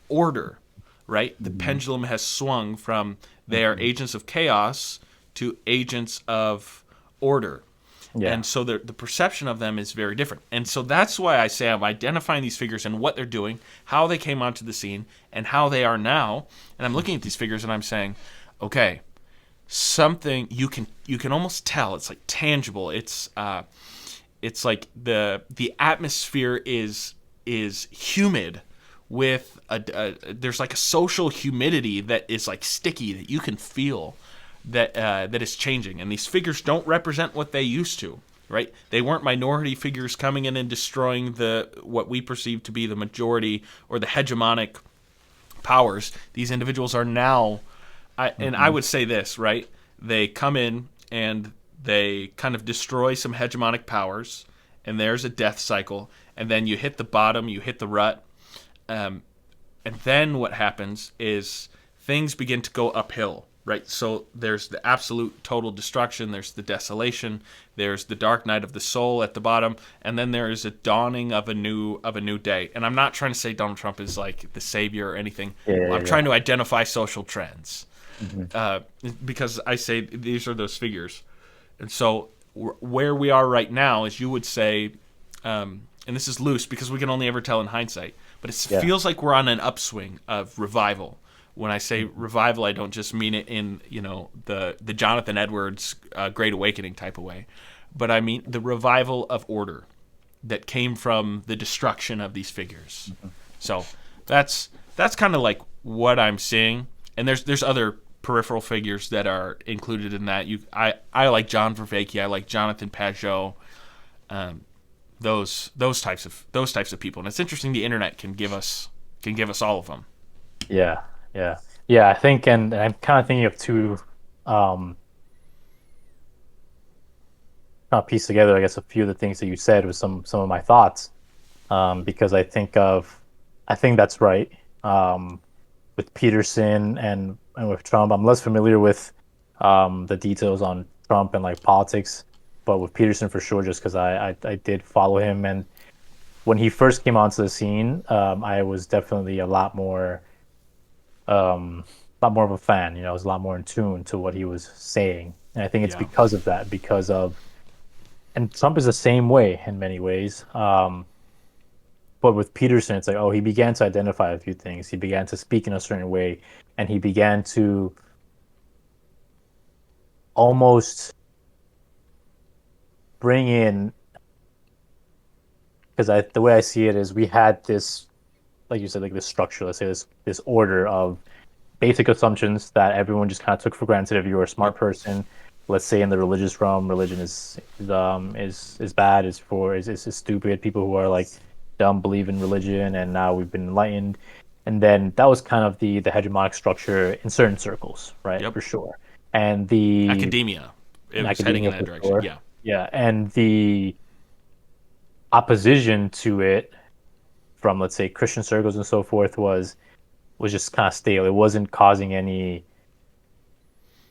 Speaker 1: order, right? The
Speaker 2: Mm-hmm.
Speaker 1: pendulum has swung from they are
Speaker 2: Mm-hmm.
Speaker 1: agents of chaos to agents of order.
Speaker 2: Yeah.
Speaker 1: And so the perception of them is very different. And so that's why I say I'm identifying these figures and what they're doing, how they came onto the scene, and how they are now. And I'm looking at these figures and I'm saying, okay, something you can almost tell. It's like tangible. It's like the atmosphere is humid with there's like a social humidity that is like sticky that you can feel that is changing. And these figures don't represent what they used to, right? They weren't minority figures coming in and destroying the what we perceive to be the majority or the hegemonic powers. These individuals are now, and I
Speaker 2: Mm-hmm.
Speaker 1: would say this, right? They come in and they kind of destroy some hegemonic powers, and there's a death cycle, and then you hit the bottom, you hit the rut, um, and then what happens is things begin to go uphill, right? So there's the absolute total destruction, there's the desolation, there's the dark night of the soul at the bottom, and then there is a dawning of a new day. And I'm not trying to say Donald Trump is like the savior or anything.
Speaker 2: Yeah. Yeah.
Speaker 1: I'm
Speaker 2: Yeah.
Speaker 1: trying to identify social trends,
Speaker 2: Mm-hmm.
Speaker 1: uh, because I say these are those figures. And so where we are right now is, you would say, and this is loose because we can only ever tell in hindsight, but it
Speaker 2: Yeah.
Speaker 1: feels like we're on an upswing of revival. When I say
Speaker 2: Mm-hmm.
Speaker 1: revival, I don't just mean it in the Jonathan Edwards Great Awakening type of way, but I mean the revival of order that came from the destruction of these figures. So that's kind of like what I'm seeing, and there's other peripheral figures that are included in that. I like John Vervaeke, I like Jonathan Pajot, um, those types of people, and it's interesting the internet can give us all of them.
Speaker 2: Yeah. Yeah. Yeah. I think, and I'm kind of thinking of two, um, kind of piece together, I guess, a few of the things that you said with some of my thoughts. Because I think that's right. With Peterson and with Trump, I'm less familiar with the details on Trump and like politics, but with Peterson for sure, just because I did follow him, and when he first came onto the scene, I was definitely a lot more of a fan. You know, I was a lot more in tune to what he was saying, and I think it's
Speaker 1: Yeah.
Speaker 2: because of that, because of, and Trump is the same way in many ways. But with Peterson, it's like, oh, he began to identify a few things. He began to speak in a certain way, and he began to almost bring in, because the way I see it is, we had this, like you said, like this structure. Let's say this order of basic assumptions that everyone just kind of took for granted. If you were a smart
Speaker 1: Yep.
Speaker 2: person, let's say in the religious realm, religion is bad, is stupid. People who are like dumb believe in religion, and now we've been enlightened. And then that was kind of the hegemonic structure in certain circles, right?
Speaker 1: Yep.
Speaker 2: For sure. And the
Speaker 1: Academia. It
Speaker 2: in
Speaker 1: was heading in
Speaker 2: academia
Speaker 1: that
Speaker 2: for
Speaker 1: direction.
Speaker 2: sure.
Speaker 1: Yeah.
Speaker 2: Yeah, and the opposition to it from, let's say, Christian circles and so forth was just kind of stale. It wasn't causing any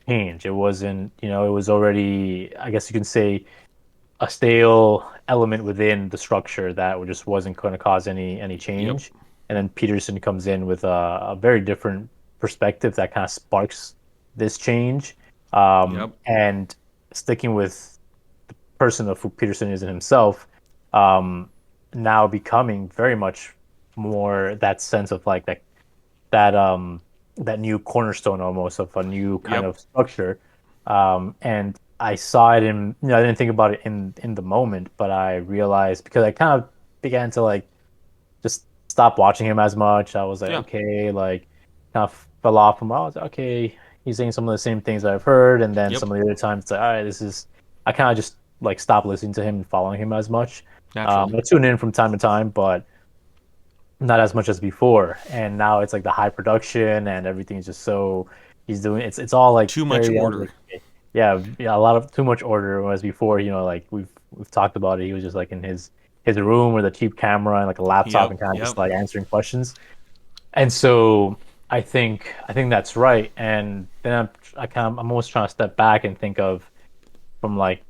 Speaker 2: change. It wasn't, it was already, I guess you can say, a stale element within the structure that just wasn't going to cause any
Speaker 1: Yep.
Speaker 2: change. And then Peterson comes in with a very different perspective that kind of sparks this change.
Speaker 1: Yep.
Speaker 2: And sticking with person of who Peterson is in himself, um, now becoming very much more that sense of like that that new cornerstone almost of a new kind
Speaker 1: Yep.
Speaker 2: of structure. And I saw it in, I didn't think about it in the moment, but I realized because I kind of began to like just stop watching him as much. I was like,
Speaker 1: Yeah.
Speaker 2: okay, like kind of fell off from. I was like, okay, he's saying some of the same things that I've heard, and then
Speaker 1: Yep.
Speaker 2: some of the other times it's like, all right, this is. I kind of just like stopped listening to him and following him as much.
Speaker 1: Naturally.
Speaker 2: I tune in from time to time, but not as much as before. And now it's like the high production and everything's just so he's doing it's all like
Speaker 1: Too much
Speaker 2: very
Speaker 1: order.
Speaker 2: like yeah, a lot of too much order. Whereas before, like we've talked about it, he was just like in his room with a cheap camera and like a laptop
Speaker 1: Yep.
Speaker 2: and kind of
Speaker 1: Yep.
Speaker 2: just like answering questions. And so I think that's right. And then I'm almost trying to step back and think of from like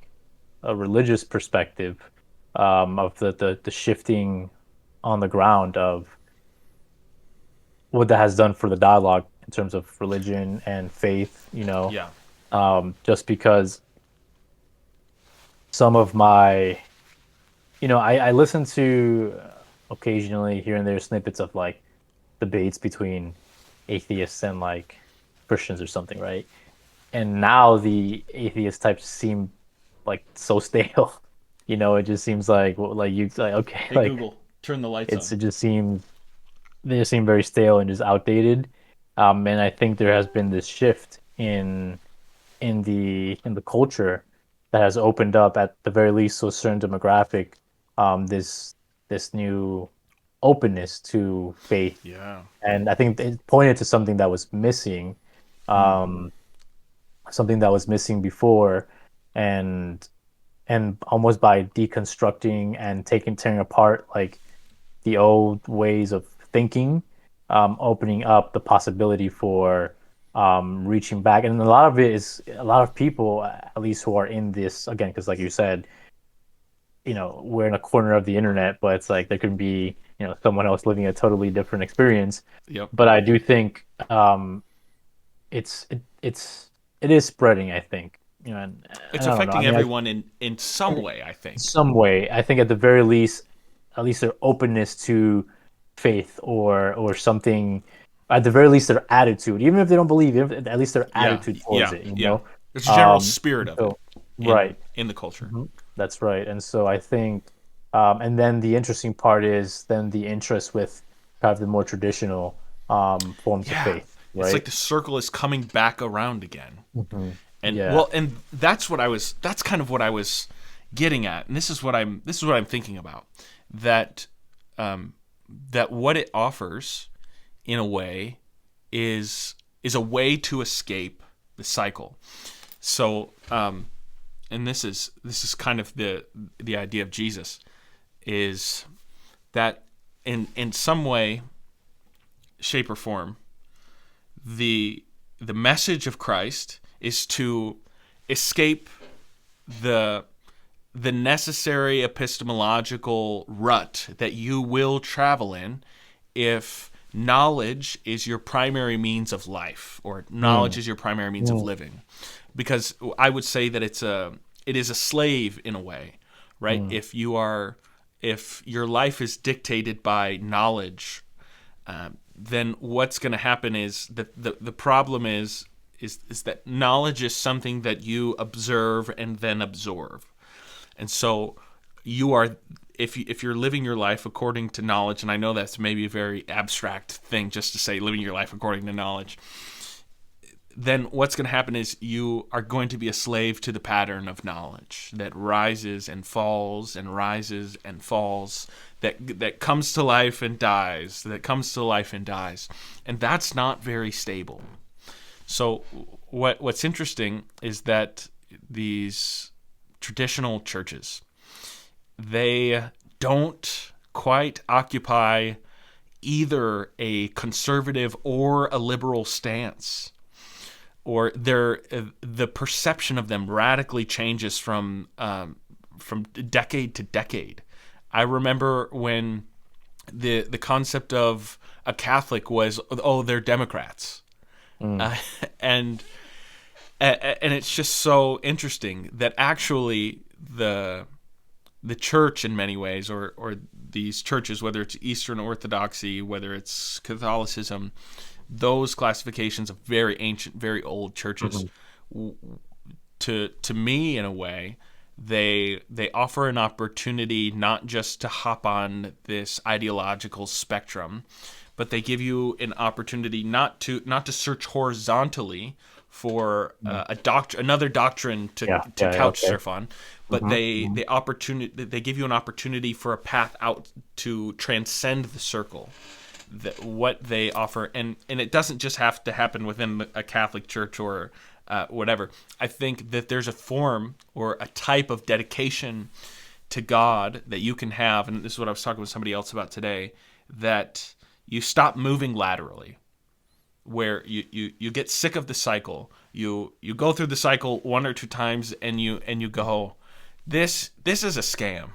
Speaker 2: a religious perspective, of the shifting on the ground of what that has done for the dialogue in terms of religion and faith,
Speaker 1: Yeah.
Speaker 2: just because some of my, I listen to occasionally here and there snippets of like debates between atheists and like Christians or something, right? And now the atheist types seem like so stale. It just seems like you like okay,
Speaker 1: Hey
Speaker 2: like
Speaker 1: Google, turn the lights
Speaker 2: it's
Speaker 1: on.
Speaker 2: it just seems they just seem very stale and just outdated. And I think there has been this shift in the culture that has opened up at the very least to a certain demographic, this new openness to faith.
Speaker 1: Yeah.
Speaker 2: And I think it pointed to um, something that was missing before, and almost by deconstructing and tearing apart like the old ways of thinking, opening up the possibility for reaching back. And a lot of it is a lot of people, at least who are in this again, because like you said, we're in a corner of the internet, but it's like there could be someone else living a totally different experience.
Speaker 1: Yep.
Speaker 2: But I do think it is spreading. I think and
Speaker 1: It's
Speaker 2: I don't know. I
Speaker 1: affecting
Speaker 2: mean,
Speaker 1: everyone in some way, I think.
Speaker 2: some way. I think at the very least, at least their openness to faith or something. At the very least, their attitude, even if they don't believe, at least their
Speaker 1: Yeah.
Speaker 2: attitude towards
Speaker 1: Yeah.
Speaker 2: it.
Speaker 1: Yeah. There's a general spirit of it
Speaker 2: So right,
Speaker 1: in the culture.
Speaker 2: that's right. And so I think, and then the interesting part is then the interest with kind of the more traditional forms of
Speaker 1: Yeah.
Speaker 2: faith,
Speaker 1: It's like
Speaker 2: right?
Speaker 1: the circle is coming back around again. And
Speaker 2: Yeah.
Speaker 1: well, and that's kind of what I was getting at. And this is what I'm thinking about. That that what it offers in a way is a way to escape the cycle. So and this is kind of the idea of Jesus is that in some way, shape or form, the message of Christ is to escape the the necessary epistemological rut that you will travel in if knowledge is your primary means of life or knowledge
Speaker 2: Mm,
Speaker 1: is your primary means of
Speaker 2: mm,
Speaker 1: living. Because I would say that it is a slave in a way, right?
Speaker 2: mm,
Speaker 1: If your life is dictated by knowledge, then what's going to happen is that the problem is that knowledge is something that you observe and then absorb. And so you are if you're living your life according to knowledge, and I know that's maybe a very abstract thing just to say living your life according to knowledge, then what's going to happen is you are going to be a slave to the pattern of knowledge that rises and falls and rises and falls, that comes to life and dies, that comes to life and dies. And that's not very stable. So what's interesting is that these traditional churches, they don't quite occupy either a conservative or a liberal stance, or the perception of them radically changes from decade to decade. I remember when the concept of a Catholic was, oh, they're Democrats,
Speaker 2: mm,
Speaker 1: uh, and and it's just so interesting that actually the church in many ways, or these churches, whether it's Eastern Orthodoxy, whether it's Catholicism, those classifications of very ancient, very old churches, to me, in a way, they offer an opportunity not just to hop on this ideological spectrum, but they give you an opportunity not to search horizontally for another doctrine to couch surf on, but they give you an opportunity for a path out to transcend the circle. What they offer, and it doesn't just have to happen within a Catholic church or whatever. I think that there's a form or a type of dedication to God that you can have, and this is what I was talking with somebody else about today, that you stop moving laterally, where you get sick of the cycle. You go through the cycle one or two times, and you go, this is a scam,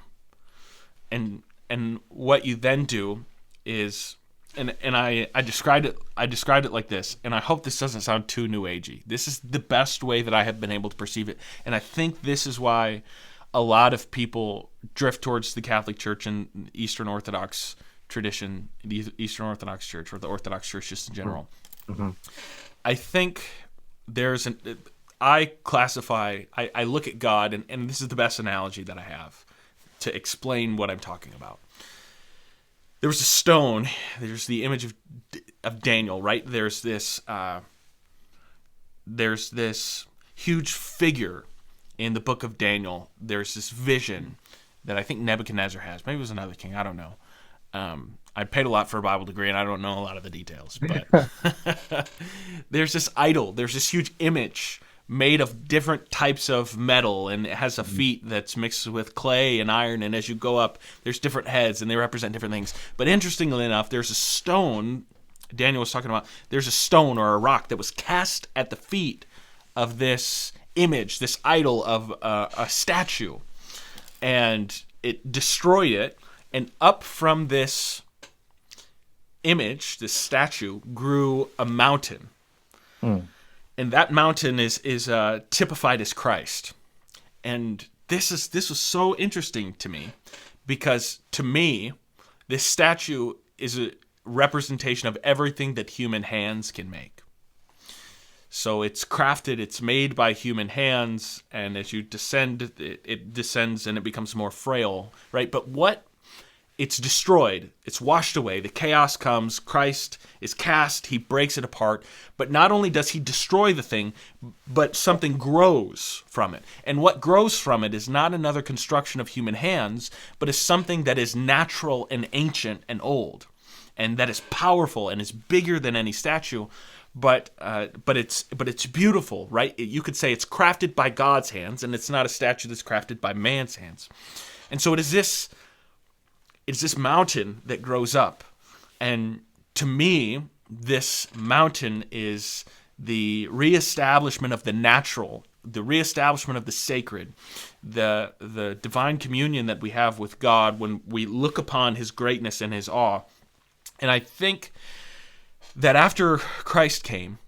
Speaker 1: and what you then do is, and I described it like this, and I hope this doesn't sound too new agey. This is the best way that I have been able to perceive it, and I think this is why a lot of people drift towards the Catholic Church and Eastern Orthodox tradition, the Eastern Orthodox Church, or the Orthodox Church just in general. I think I look at God, and this is the best analogy that I have to explain what I'm talking about. There was a stone. There's the image of Daniel, right? There's this huge figure in the book of Daniel. There's this vision that I think Nebuchadnezzar has. Maybe it was another king. I don't know. I paid a lot for a Bible degree, and I don't know a lot of the details. But there's this idol. There's this huge image made of different types of metal, and it has a feet that's mixed with clay and iron, and as you go up, there's different heads, and they represent different things. But interestingly enough, there's a stone, Daniel was talking about, there's a stone or a rock that was cast at the feet of this image, this idol of a statue, and it destroyed it, and up from this image, this statue, grew a mountain. And that mountain is typified as Christ. And this was so interesting to me, because to me, this statue is a representation of everything that human hands can make. So it's crafted, it's made by human hands, and as you descend, it descends and it becomes more frail, right? But it's destroyed. It's washed away. The chaos comes. Christ is cast. He breaks it apart. But not only does he destroy the thing, but something grows from it. And what grows from it is not another construction of human hands, but is something that is natural and ancient and old, and that is powerful and is bigger than any statue. But it's beautiful, right? You could say it's crafted by God's hands, and it's not a statue that's crafted by man's hands. And so it's this mountain that grows up. And to me, this mountain is the reestablishment of the natural, the reestablishment of the sacred, the divine communion that we have with God when we look upon his greatness and his awe. And I think that after Christ came,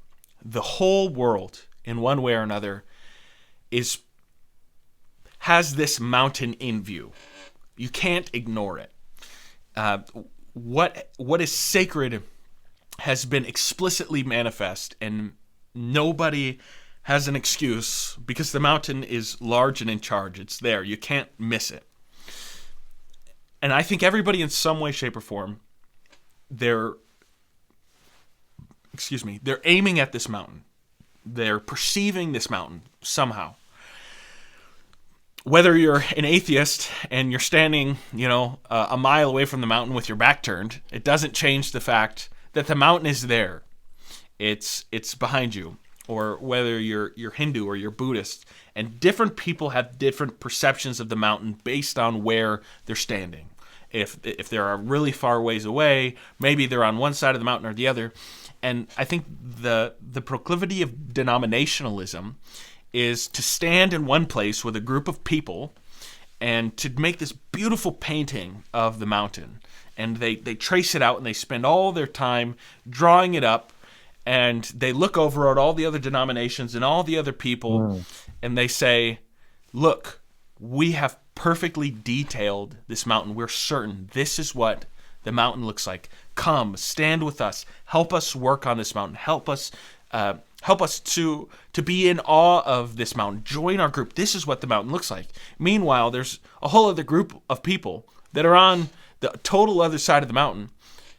Speaker 1: the whole world, in one way or another, has this mountain in view. You can't ignore it. What is sacred has been explicitly manifest, and nobody has an excuse, because the mountain is large and in charge. It's there. You can't miss it. And I think everybody in some way, shape, or form, they're aiming at this mountain. They're perceiving this mountain somehow. Whether you're an atheist and you're standing, a mile away from the mountain with your back turned, it doesn't change the fact that the mountain is there. It's behind you. Or whether you're Hindu or you're Buddhist, and different people have different perceptions of the mountain based on where they're standing. If they're really far ways away, maybe they're on one side of the mountain or the other. And I think the proclivity of denominationalism is to stand in one place with a group of people and to make this beautiful painting of the mountain. And they trace it out, and they spend all their time drawing it up, and they look over at all the other denominations and all the other people, and they say, look, we have perfectly detailed this mountain. We're certain this is what the mountain looks like. Come, stand with us. Help us work on this mountain. Help us to be in awe of this mountain. Join our group. This is what the mountain looks like. Meanwhile, there's a whole other group of people that are on the total other side of the mountain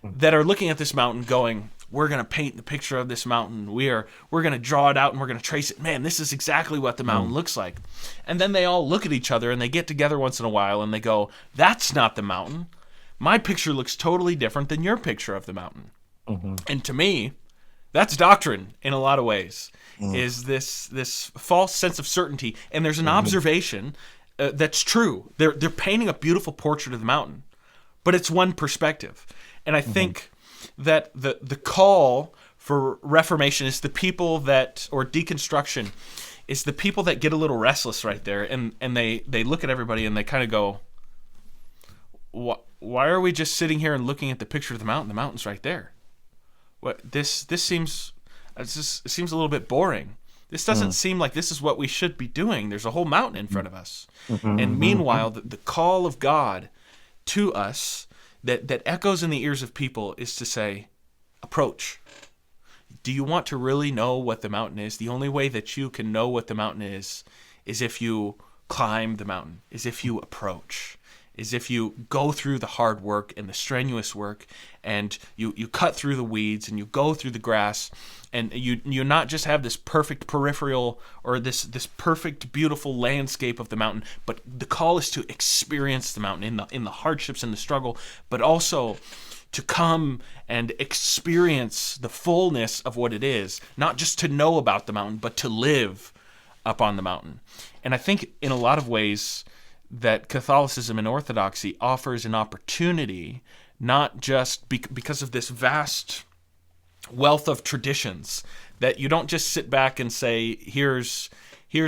Speaker 1: that are looking at this mountain going, we're going to paint the picture of this mountain. We're going to draw it out and we're going to trace it. Man, this is exactly what the mountain looks like. And then they all look at each other and they get together once in a while and they go, that's not the mountain. My picture looks totally different than your picture of the mountain. And to me, that's doctrine in a lot of ways. Is this false sense of certainty, and there's an observation that's true. They're painting a beautiful portrait of the mountain, but it's one perspective. And I think that the call for Reformation is the people that, or deconstruction, is the people that get a little restless right there, and they look at everybody and they kind of go, why are we just sitting here and looking at the picture of the mountain? The mountain's right there. What this seems it seems a little bit boring. This doesn't seem like this is what we should be doing. There's a whole mountain in front of us. And meanwhile, the call of God to us that echoes in the ears of people is to say, approach. Do you want to really know what the mountain is? The only way that you can know what the mountain is if you climb the mountain, is if you approach, is if you go through the hard work and the strenuous work, and you cut through the weeds and you go through the grass, and you not just have this perfect peripheral or this perfect beautiful landscape of the mountain, but the call is to experience the mountain in the hardships and the struggle, but also to come and experience the fullness of what it is, not just to know about the mountain, but to live up on the mountain. And I think in a lot of ways that Catholicism and Orthodoxy offers an opportunity, not just because of this vast wealth of traditions, that you don't just sit back and say, here's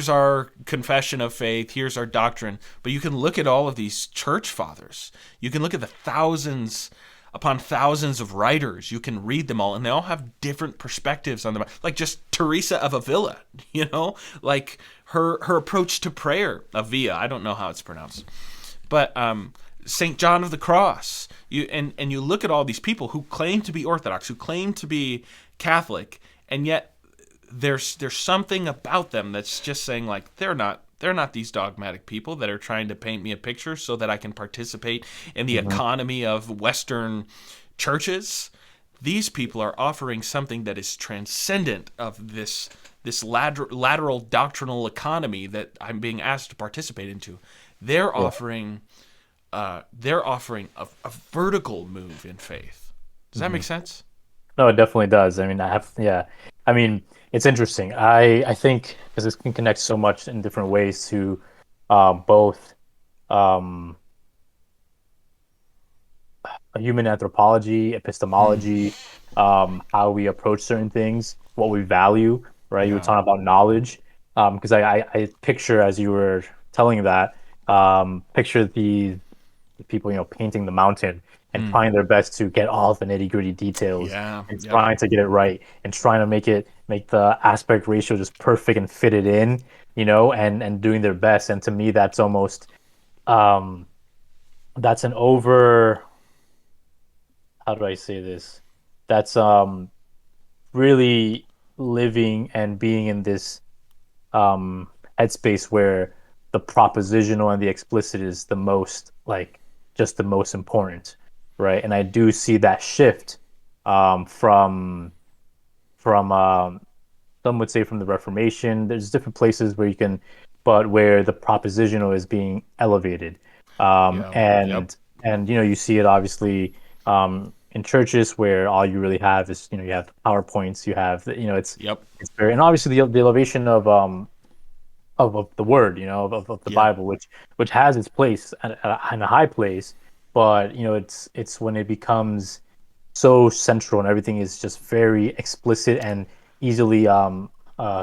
Speaker 1: our confession of faith, here's our doctrine, but you can look at all of these church fathers. You can look at the thousands upon thousands of writers. You can read them all, and they all have different perspectives on them. Like just Teresa of Avila, like her approach to prayer, Avila, I don't know how it's pronounced, but St. John of the Cross. And you look at all these people who claim to be Orthodox, who claim to be Catholic, and yet there's something about them that's just saying, like, they're not these dogmatic people that are trying to paint me a picture so that I can participate in the economy of Western churches. These people are offering something that is transcendent of this lateral doctrinal economy that I'm being asked to participate into. They're offering a vertical move in faith. Does that make sense?
Speaker 2: No, it definitely does. I mean, I mean, it's interesting. I think because this can connect so much in different ways to both human anthropology, epistemology, how we approach certain things, what we value, right?
Speaker 1: Yeah.
Speaker 2: You were talking about knowledge. Because I picture, as you were telling that, picture the people, painting the mountain and trying their best to get all the nitty-gritty details and trying to get it right and trying to make the aspect ratio just perfect and fit it in, and doing their best. And to me, that's almost that's an over, how do I say this? That's really living and being in this headspace where the propositional and the explicit is the most, just the most important, right? And I do see that shift from some would say from the Reformation. There's different places where but where the propositional is being elevated, and you see it obviously in churches where all you really have is you have PowerPoints, you have it's very, and obviously the elevation of the word, of the Bible, which has its place and a high place, but it's when it becomes so central and everything is just very explicit and easily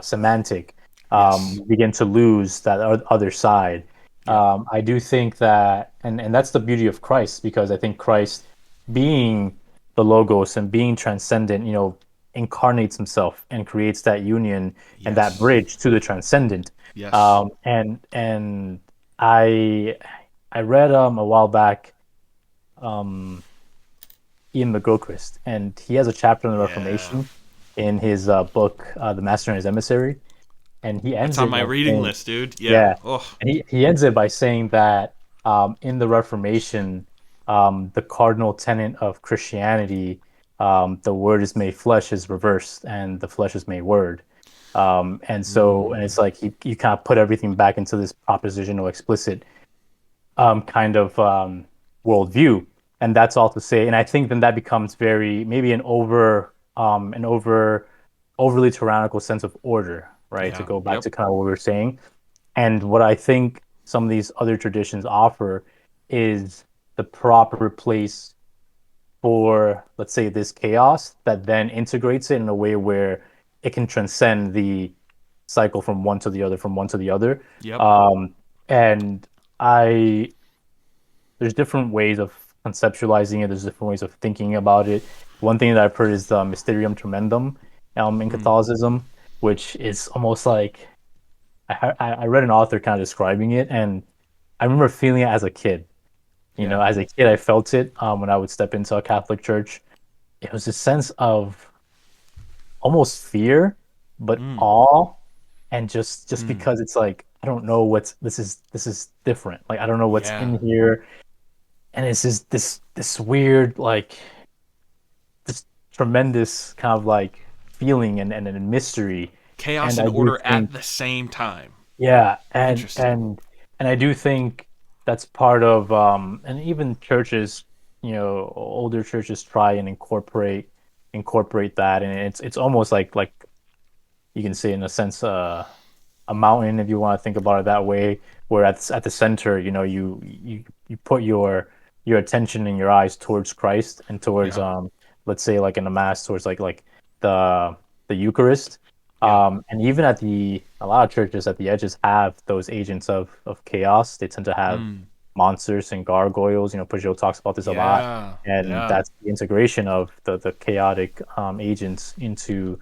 Speaker 2: semantic, we begin to lose that other side. I do think that, and that's the beauty of Christ, because I think Christ, being the Logos and being transcendent, incarnates himself and creates that union and that bridge to the transcendent.
Speaker 1: Yes.
Speaker 2: And I I read a while back um Ian McGilchrist, and he has a chapter on the
Speaker 1: Yeah.
Speaker 2: Reformation in his book, The Master and His Emissary, and he
Speaker 1: That's
Speaker 2: ends
Speaker 1: on
Speaker 2: it
Speaker 1: my
Speaker 2: by
Speaker 1: reading
Speaker 2: saying,
Speaker 1: list, dude. Yeah.
Speaker 2: yeah,
Speaker 1: Oh,
Speaker 2: and he ends it by saying that in the Reformation, the cardinal tenet of Christianity, the word is made flesh, is reversed, and the flesh is made word. And so, and it's like you kind of put everything back into this propositional explicit kind of worldview, and that's all to say. And I think then that becomes very maybe an overly tyrannical sense of order, right? To
Speaker 1: yeah.
Speaker 2: go back
Speaker 1: Yep.
Speaker 2: to kind of what we were saying, and what I think some of these other traditions offer is the proper place for, let's say, this chaos that then integrates it in a way where it can transcend the cycle from one to the other, from one to the other.
Speaker 1: Yep.
Speaker 2: And I there's different ways of conceptualizing it. There's different ways of thinking about it. One thing that I've heard is the Mysterium Tremendum in Catholicism, which is almost like I read an author kind of describing it, and I remember feeling it as a kid. You know,
Speaker 1: Yeah.
Speaker 2: as a kid, I felt it when I would step into a Catholic church. It was a sense of almost fear, but awe, and just because it's like I don't know what's this is different. Like I don't know what's
Speaker 1: Yeah.
Speaker 2: in here, and it's just this weird like this tremendous kind of like feeling and mystery.
Speaker 1: Chaos
Speaker 2: And
Speaker 1: and
Speaker 2: I do
Speaker 1: order at
Speaker 2: think,
Speaker 1: the same time.
Speaker 2: yeah,
Speaker 1: Interesting.
Speaker 2: and I do think that's part of and even churches, older churches try and incorporate that, and it's almost like you can say in a sense a mountain if you want to think about it that way, where at the center, you put your attention and your eyes towards Christ and towards
Speaker 1: Yeah.
Speaker 2: let's say like in a mass towards like the the Eucharist.
Speaker 1: Yeah.
Speaker 2: And even at a lot of churches at the edges have those agents of chaos. They tend to have monsters and gargoyles. Peugeot talks about this a lot,
Speaker 1: Yeah.
Speaker 2: and
Speaker 1: Yeah.
Speaker 2: that's the integration of the chaotic agents into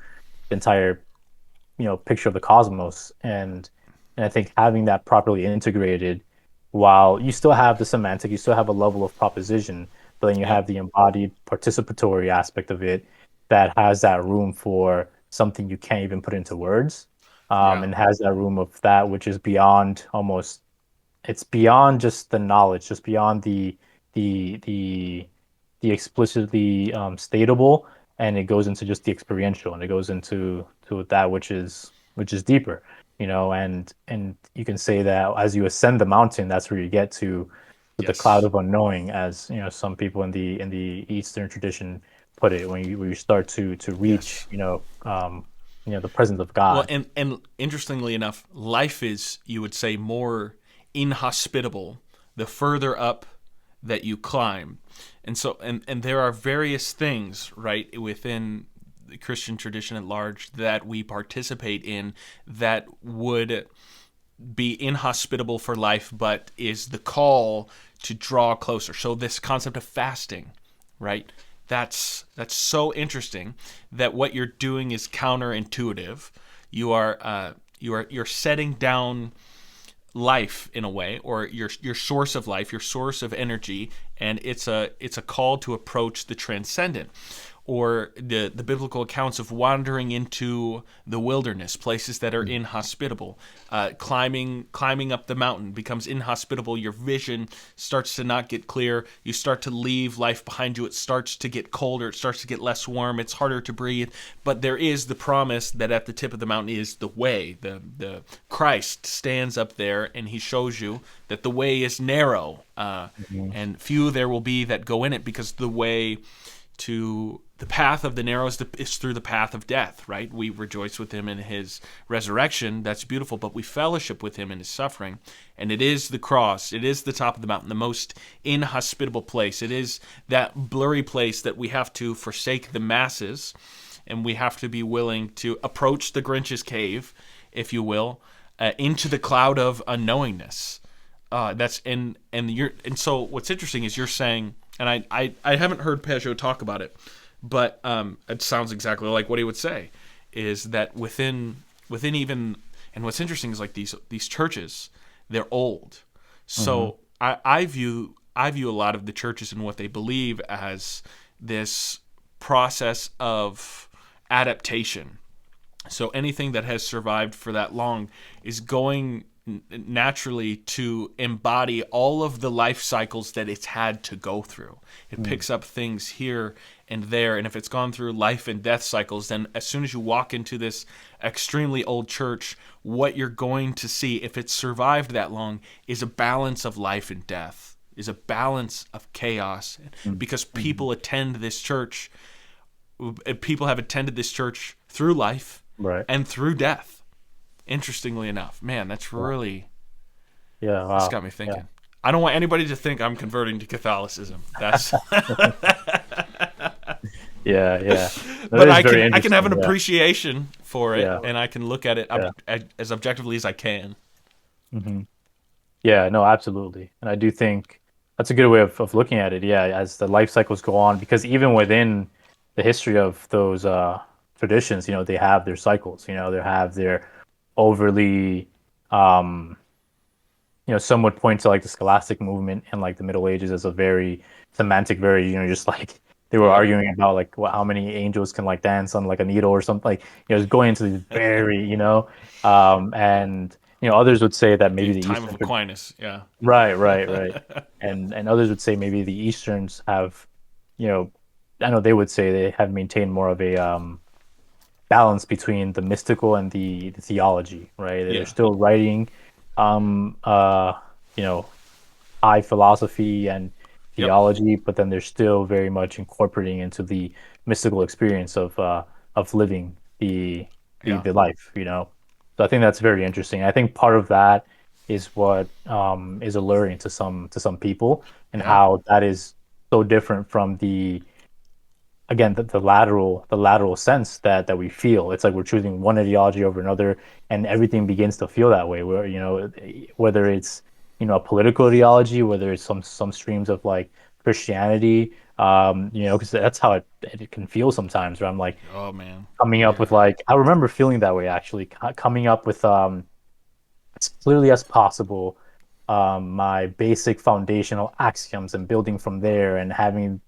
Speaker 2: the entire picture of the cosmos. And I think having that properly integrated, while you still have the semantic, you still have a level of proposition, but then you
Speaker 1: Yep.
Speaker 2: have the embodied participatory aspect of it that has that room for something you can't even put into words,
Speaker 1: Yeah.
Speaker 2: and has that room of that which is beyond almost, it's beyond just the knowledge, just beyond the the the explicitly statable, and it goes into just the experiential, and it goes into that which is deeper, and you can say that as you ascend the mountain, that's where you get to the cloud
Speaker 1: Yes.
Speaker 2: of unknowing, as some people in the Eastern tradition put it, when you start to reach
Speaker 1: Yes.
Speaker 2: the presence of
Speaker 1: Well,
Speaker 2: God.
Speaker 1: and interestingly enough, life is, you would say, more inhospitable the further up that you climb. And so and there are various things, right, within the Christian tradition at large that we participate in that would be inhospitable for life, but is the call to draw closer. So this concept of fasting, right? That's so interesting that what you're doing is counterintuitive. You're setting down life in a way, or your source of life, your source of energy, and it's a call to approach the transcendent, or the biblical accounts of wandering into the wilderness, places that are inhospitable. Climbing up the mountain becomes inhospitable. Your vision starts to not get clear. You start to leave life behind you. It starts to get colder. It starts to get less warm. It's harder to breathe. But there is the promise that at the tip of the mountain is the way. The Christ stands up there and he shows you that the way is narrow,
Speaker 2: Mhm.
Speaker 1: and few there will be that go in it, because the way to the path of the narrow is through the path of death, right? We rejoice with him in his resurrection. That's beautiful, but we fellowship with him in his suffering. And it is the cross. It is the top of the mountain, the most inhospitable place. It is that blurry place that we have to forsake the masses, and we have to be willing to approach the Grinch's cave, if you will, into the cloud of unknowingness. And so what's interesting is you're saying, and I haven't heard Peugeot talk about it, but it sounds exactly like what he would say, is that within even, and what's interesting is like these churches, they're old.
Speaker 2: Hmm.
Speaker 1: So I view a lot of the churches and what they believe as this process of adaptation. So anything that has survived for that long is going naturally to embody all of the life cycles that it's had to go through. It
Speaker 2: Mm.
Speaker 1: picks up things here and there, and if it's gone through life and death cycles, then as soon as you walk into this extremely old church, what you're going to see, if it's survived that long, is a balance of life and death, is a balance of chaos,
Speaker 2: Mm.
Speaker 1: because
Speaker 2: Mhm.
Speaker 1: people have attended this church through life
Speaker 2: Right.
Speaker 1: and through death. Interestingly enough, man,
Speaker 2: Yeah. Yeah.
Speaker 1: that's
Speaker 2: Wow.
Speaker 1: got me
Speaker 2: Yeah.
Speaker 1: thinking. I don't want anybody to think I'm converting to Catholicism. That's
Speaker 2: Yeah. Yeah. That
Speaker 1: but
Speaker 2: is
Speaker 1: I
Speaker 2: very
Speaker 1: can have
Speaker 2: interesting.
Speaker 1: an
Speaker 2: Yeah.
Speaker 1: appreciation for it,
Speaker 2: Yeah.
Speaker 1: and I can look at it
Speaker 2: Yeah.
Speaker 1: as objectively as I can.
Speaker 2: Hmm. Yeah. No, absolutely. And I do think that's a good way of looking at it. Yeah. As the life cycles go on, because even within the history of those traditions, they have their cycles, they have their overly, um, some would point to like the scholastic movement in like the Middle Ages as a very semantic, very, just like they were
Speaker 1: Yep.
Speaker 2: arguing about like how many angels can like dance on like a needle or something, like, it's going into these very, and others would say that maybe
Speaker 1: The
Speaker 2: the
Speaker 1: time of
Speaker 2: Eastern,
Speaker 1: Aquinas. Yeah.
Speaker 2: right, right, right, and others would say maybe the Easterns have, you know, I know they would say they have maintained more of a balance between the mystical and the theology, right? They're
Speaker 1: Yeah.
Speaker 2: still writing, um, uh, you know, high philosophy and
Speaker 1: Yep.
Speaker 2: theology, but then they're still very much incorporating into the mystical experience of living the
Speaker 1: Yeah.
Speaker 2: the life. So I think that's very interesting. I think part of that is what is alluring to some people, and
Speaker 1: Yeah.
Speaker 2: how that is so different from again the lateral sense that we feel. It's like we're choosing one ideology over another, and everything begins to feel that way, where whether it's a political ideology, whether it's some streams of like Christianity, because that's how it can feel sometimes, where I'm like
Speaker 1: Oh man.
Speaker 2: coming up with,
Speaker 1: Yeah.
Speaker 2: like, I remember feeling that way actually, coming up with as clearly as possible my basic foundational axioms, and building from there, and having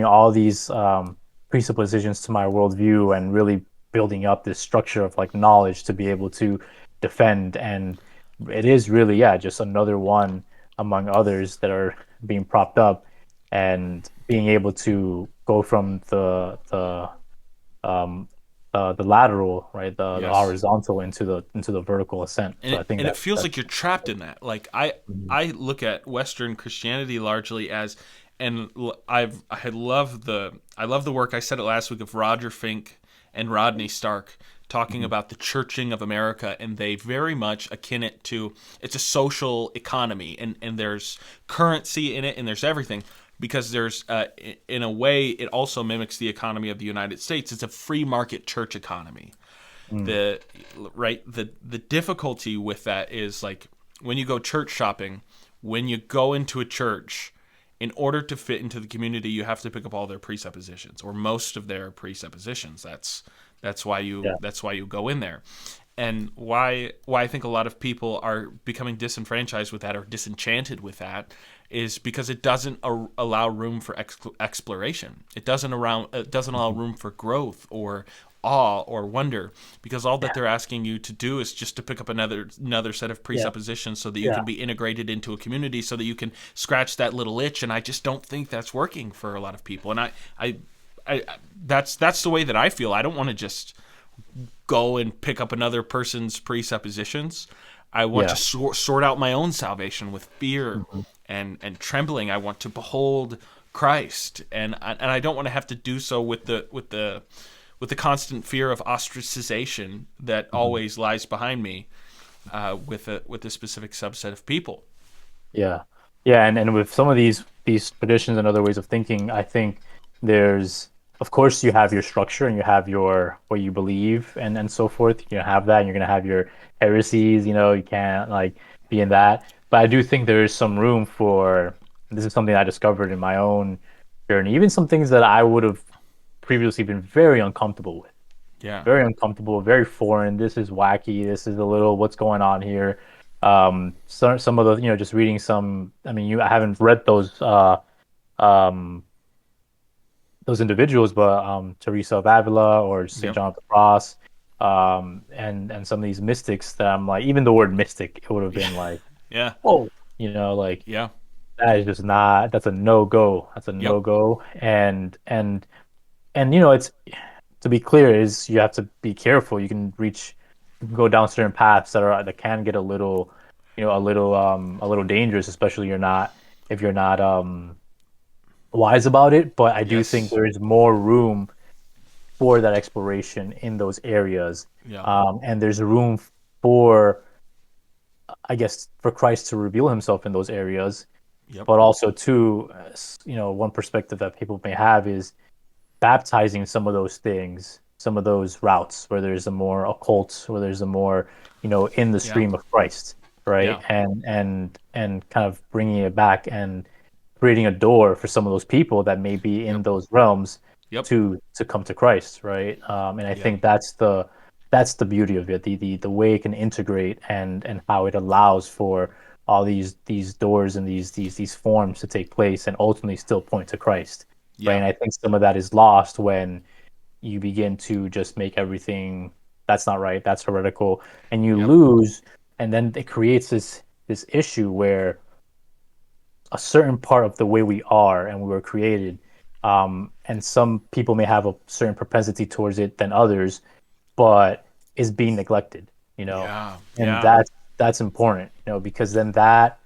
Speaker 2: all these presuppositions to my worldview, and really building up this structure of like knowledge to be able to defend. And it is really, yeah, just another one among others that are being propped up, and being able to go from um the lateral, right, the
Speaker 1: Yes.
Speaker 2: horizontal, into the vertical ascent.
Speaker 1: and
Speaker 2: So I
Speaker 1: it,
Speaker 2: think
Speaker 1: and it
Speaker 2: that's
Speaker 1: feels
Speaker 2: that's
Speaker 1: like you're trapped in that. Like I
Speaker 2: Mhm.
Speaker 1: I look at Western Christianity largely as, and I love the work. I said it last week, of Roger Fink and Rodney Stark talking
Speaker 2: Mhm.
Speaker 1: about the churching of America, and they very much akin it to, it's a social economy, and there's currency in it, and there's everything, because there's in a way it also mimics the economy of the United States. It's a free market church economy.
Speaker 2: Mm.
Speaker 1: The difficulty with that is, like, when you go church shopping, when you go into a church, in order to fit into the community, you have to pick up all their presuppositions, or most of their presuppositions. That's why you
Speaker 2: Yeah.
Speaker 1: that's why you go in there. And why I think a lot of people are becoming disenfranchised with that, or disenchanted with that, is because it doesn't allow room for exploration. It doesn't allow
Speaker 2: Mhm.
Speaker 1: room for growth, or awe, or wonder, because all that
Speaker 2: Yeah.
Speaker 1: they're asking you to do is just to pick up another set of
Speaker 2: Yeah.
Speaker 1: presuppositions, so that you
Speaker 2: Yeah.
Speaker 1: can be integrated into a community, so that you can scratch that little itch. And I just don't think that's working for a lot of people. And I that's the way that I feel. I don't want to just go and pick up another person's presuppositions. I want to
Speaker 2: Yeah.
Speaker 1: sort out my own salvation with fear
Speaker 2: Mhm.
Speaker 1: and trembling. I want to behold Christ, and I don't want to have to do so with the constant fear of ostracization that
Speaker 2: Mhm.
Speaker 1: always lies behind me, with a specific subset of people.
Speaker 2: Yeah. Yeah, and with some of these traditions and other ways of thinking, I think there's, of course, you have your structure, and you have your what you believe, and so forth. You have that, and you're gonna have your heresies. You can't like be in that. But I do think there is some room for. This is something I discovered in my own journey. Even some things that I would have previously been very uncomfortable with,
Speaker 1: Yeah.
Speaker 2: very uncomfortable, very foreign. This is wacky. This is a little, what's going on here? Some of the, just reading some. I mean, I haven't read um those individuals, but Teresa of Avila or Saint
Speaker 1: Yep.
Speaker 2: John of the Cross, and some of these mystics that I'm like, even the word mystic, it would have
Speaker 1: Yeah.
Speaker 2: been like,
Speaker 1: Yeah.
Speaker 2: whoa, like
Speaker 1: Yeah.
Speaker 2: that is just not. That's a no go. That's a
Speaker 1: Yep.
Speaker 2: no go. And it's, to be clear, is you have to be careful. You can go down certain paths that can get a little, a little dangerous, especially if you're not wise about it. But I do think
Speaker 1: Yes.
Speaker 2: there is more room for that exploration in those areas,
Speaker 1: Yeah.
Speaker 2: and there's room for, I guess, for Christ to reveal Himself in those areas.
Speaker 1: Yep.
Speaker 2: But also, too, one perspective that people may have is baptizing some of those things, some of those routes where there's a more occult, where there's a more, in the
Speaker 1: Yeah.
Speaker 2: stream of Christ, right?
Speaker 1: Yeah.
Speaker 2: And kind of bringing it back and creating a door for some of those people that may be in
Speaker 1: Yep.
Speaker 2: those realms
Speaker 1: Yep.
Speaker 2: to come to Christ, right? And I
Speaker 1: Yeah.
Speaker 2: think that's the beauty of it, the way it can integrate and how it allows for all these doors and these forms to take place and ultimately still point to Christ, right?
Speaker 1: Yeah.
Speaker 2: And I think some of that is lost when you begin to just make everything, that's not right, that's heretical, and you
Speaker 1: Yep.
Speaker 2: lose, and then it creates this issue where a certain part of the way we are and we were created, and some people may have a certain propensity towards it than others, but is being neglected,
Speaker 1: Yeah.
Speaker 2: and
Speaker 1: Yeah.
Speaker 2: that's important, because then that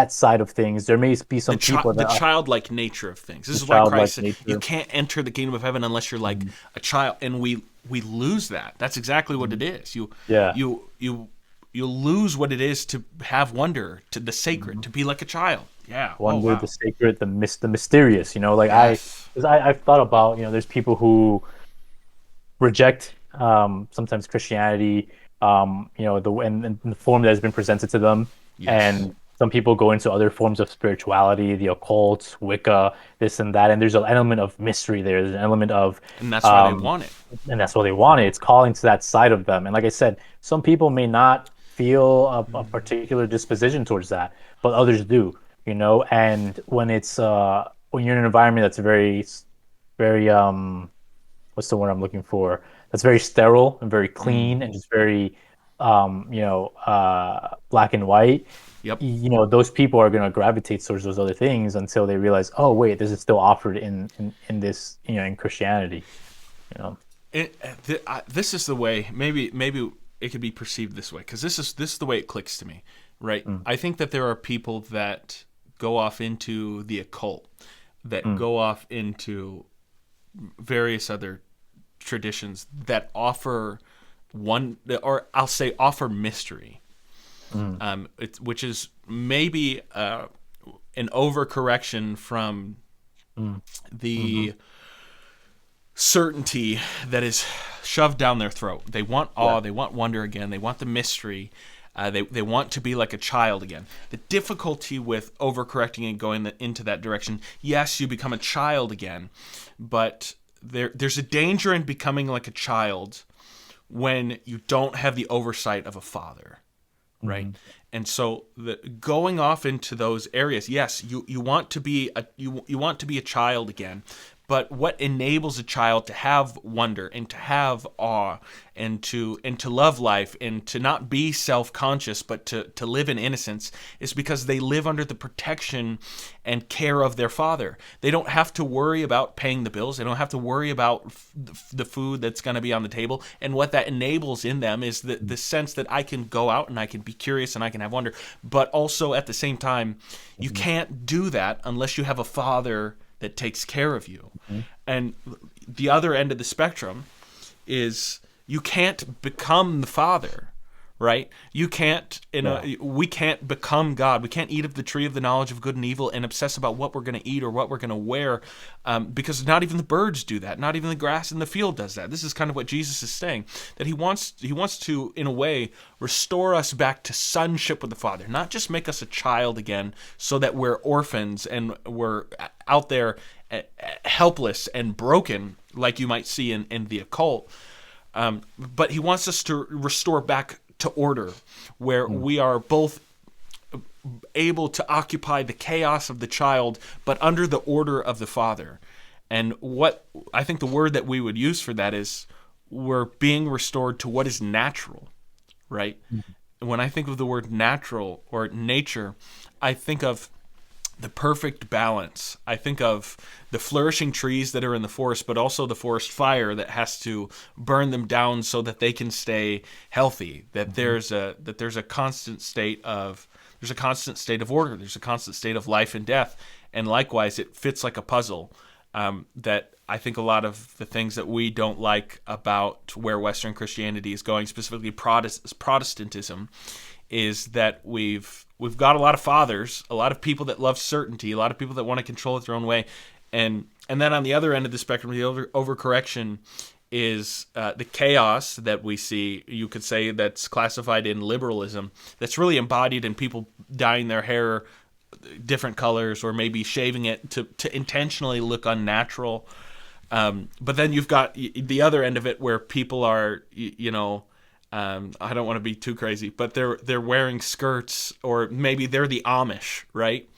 Speaker 2: side of things, there may be some people
Speaker 1: The
Speaker 2: that are
Speaker 1: childlike nature of things. This
Speaker 2: the
Speaker 1: is why
Speaker 2: childlike
Speaker 1: Christ said you
Speaker 2: nature.
Speaker 1: can't enter the kingdom of heaven unless you're like
Speaker 2: Mhm.
Speaker 1: a child, and we lose that. That's exactly what it
Speaker 2: Mhm.
Speaker 1: is.
Speaker 2: Yeah.
Speaker 1: You you lose what it is to have wonder, to the sacred,
Speaker 2: Mhm.
Speaker 1: to be like a child. Yeah. Oh
Speaker 2: Wonder, the
Speaker 1: wow.
Speaker 2: sacred, the mysterious. Like
Speaker 1: Yes.
Speaker 2: because I've thought about, there's people who reject, sometimes Christianity, and the form that has been presented to them,
Speaker 1: Yes.
Speaker 2: and some people go into other forms of spirituality, the occult, Wicca, this and that, and there's an element of mystery there. There's an element of,
Speaker 1: And that's why they
Speaker 2: um,
Speaker 1: want it.
Speaker 2: and that's what they want. It's calling to that side of them. And like I said, some people may not feel a particular disposition towards that, but others do. And when you're in an environment that's very, what's the word I'm looking for? That's very sterile and very
Speaker 1: Mm.
Speaker 2: clean and just very, black and white.
Speaker 1: Yep.
Speaker 2: Those people are going to gravitate towards those other things until they realize, oh wait, this is still offered in this, in Christianity. You know.
Speaker 1: This is the way. Maybe it could be perceived this way because this is the way it clicks to me, right?
Speaker 2: Mm,
Speaker 1: I think that there are people that go off into the occult, that
Speaker 2: mm,
Speaker 1: go off into various other traditions that offer one, or I'll say offer mystery,
Speaker 2: mm,
Speaker 1: which is maybe an overcorrection from
Speaker 2: mm, mhm.
Speaker 1: the certainty that is shoved down their throat. They want
Speaker 2: Yeah.
Speaker 1: awe, they want wonder again, they want the mystery. They want to be like a child again. The difficulty with overcorrecting and going into that direction, yes, you become a child again, but there's a danger in becoming like a child when you don't have the oversight of a father, right?
Speaker 2: Mhm.
Speaker 1: And so going off into those areas, yes, you want to be you want to be a child again, but what enables a child to have wonder and to have awe and to love life and to not be self-conscious but to live in innocence is because they live under the protection and care of their father. They don't have to worry about paying the bills. They don't have to worry about the food that's going to be on the table. And what that enables in them is the sense that I can go out and I can be curious and I can have wonder. But also at the same time, you
Speaker 2: Mhm.
Speaker 1: can't do that unless you have a father that takes care of you.
Speaker 2: Mhm.
Speaker 1: And the other end of the spectrum is you can't become the father, right? You can't
Speaker 2: Yeah.
Speaker 1: we can't become God. We can't eat of the tree of the knowledge of good and evil and obsess about what we're going to eat or what we're going to wear, because not even the birds do that. Not even the grass in the field does that. This is kind of what Jesus is saying, that he wants to, in a way, restore us back to sonship with the Father, not just make us a child again so that we're orphans and we're out there helpless and broken like you might see in the occult, but he wants us to restore back to order, where we are both able to occupy the chaos of the child, but under the order of the father. And what I think the word that we would use for that is we're being restored to what is natural, right? When I think of the word natural or nature, I think of the perfect balance. I think of the flourishing trees that are in the forest, but also the forest fire that has to burn them down so that they can stay healthy. That there's a constant state of order. There's a constant state of life and death, and likewise, it fits like a puzzle. That I think a lot of the things that we don't like about where Western Christianity is going, specifically Protestantism, is that we've got a lot of fathers, a lot of people that love certainty, a lot of people that want to control it their own way, and then on the other end of the spectrum, the overcorrection is the chaos that we see. You could say that's classified in liberalism. That's really embodied in people dyeing their hair different colors or maybe shaving it to intentionally look unnatural. But then you've got the other end of it where people are, I don't want to be too crazy, but they're wearing skirts, or maybe they're the Amish, right?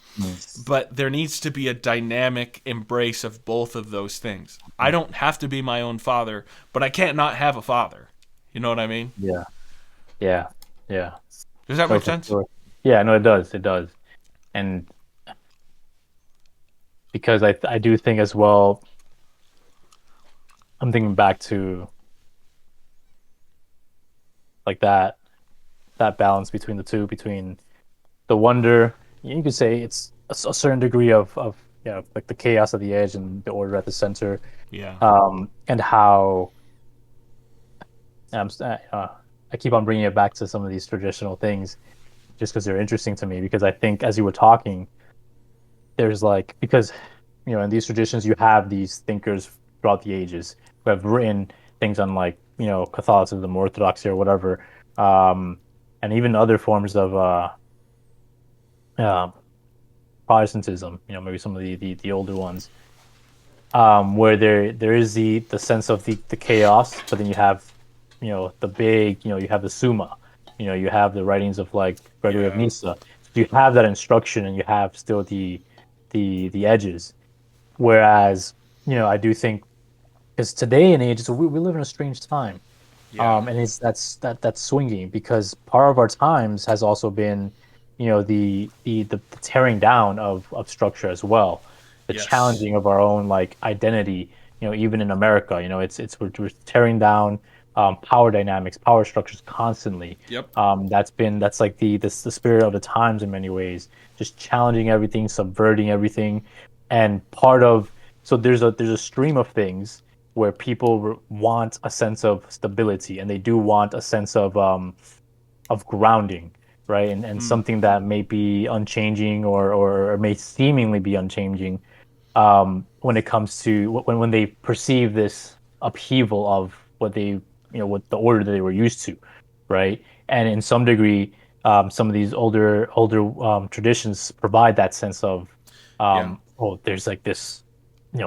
Speaker 1: But there needs to be a dynamic embrace of both of those things. I don't have to be my own father, but I can't not have a father. You know what I mean?
Speaker 2: Yeah. Yeah. Yeah.
Speaker 1: Does that make sense?
Speaker 2: Sure. Yeah, no, it does. It does. And because I do think as well, I'm thinking back to like that balance between the two, between the wonder. You could say it's a certain degree of like the chaos at the edge and the order at the center.
Speaker 1: Yeah.
Speaker 2: And how I keep on bringing it back to some of these traditional things just because they're interesting to me. Because I think as you were talking, there's like, because in these traditions you have these thinkers throughout the ages who have written things on like Catholicism, Orthodoxy, or whatever, and even other forms of uh, Protestantism. Maybe some of the older ones, where there is the sense of the chaos, but then you have the big, you have the Summa, you have the writings of like Gregory of Nyssa. So you have that instruction, and you have still the edges. Whereas I do think, because today and age, so we live in a strange time. And it's that's swinging, because part of our times has also been, the tearing down of structure as well, the
Speaker 1: Yes.
Speaker 2: challenging of our own like identity. Even in America, we're tearing down power dynamics, power structures constantly.
Speaker 1: Yep.
Speaker 2: That's like the spirit of the times in many ways, just challenging everything, subverting everything, and part of so there's a stream of things where people want a sense of stability, and they do want a sense of grounding, right? And something that may be unchanging, or may seemingly be unchanging, when it comes to when they perceive this upheaval of what what the order that they were used to, right? And in some degree, some of these older traditions provide that sense of,
Speaker 1: Yeah.
Speaker 2: oh, there's like this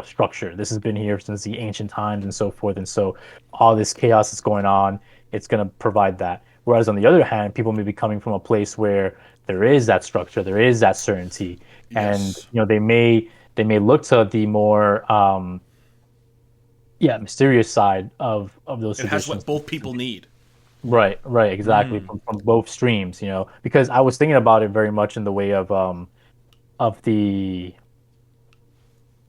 Speaker 2: structure. This has been here since the ancient times and so forth. And so all this chaos that's going on, it's going to provide that. Whereas on the other hand, people may be coming from a place where there is that structure, there is that certainty, and
Speaker 1: Yes.
Speaker 2: they may look to the more mysterious side of those
Speaker 1: It has
Speaker 2: traditions.
Speaker 1: what both people need.
Speaker 2: Right, exactly, from both streams. Because I was thinking about it very much in the way of the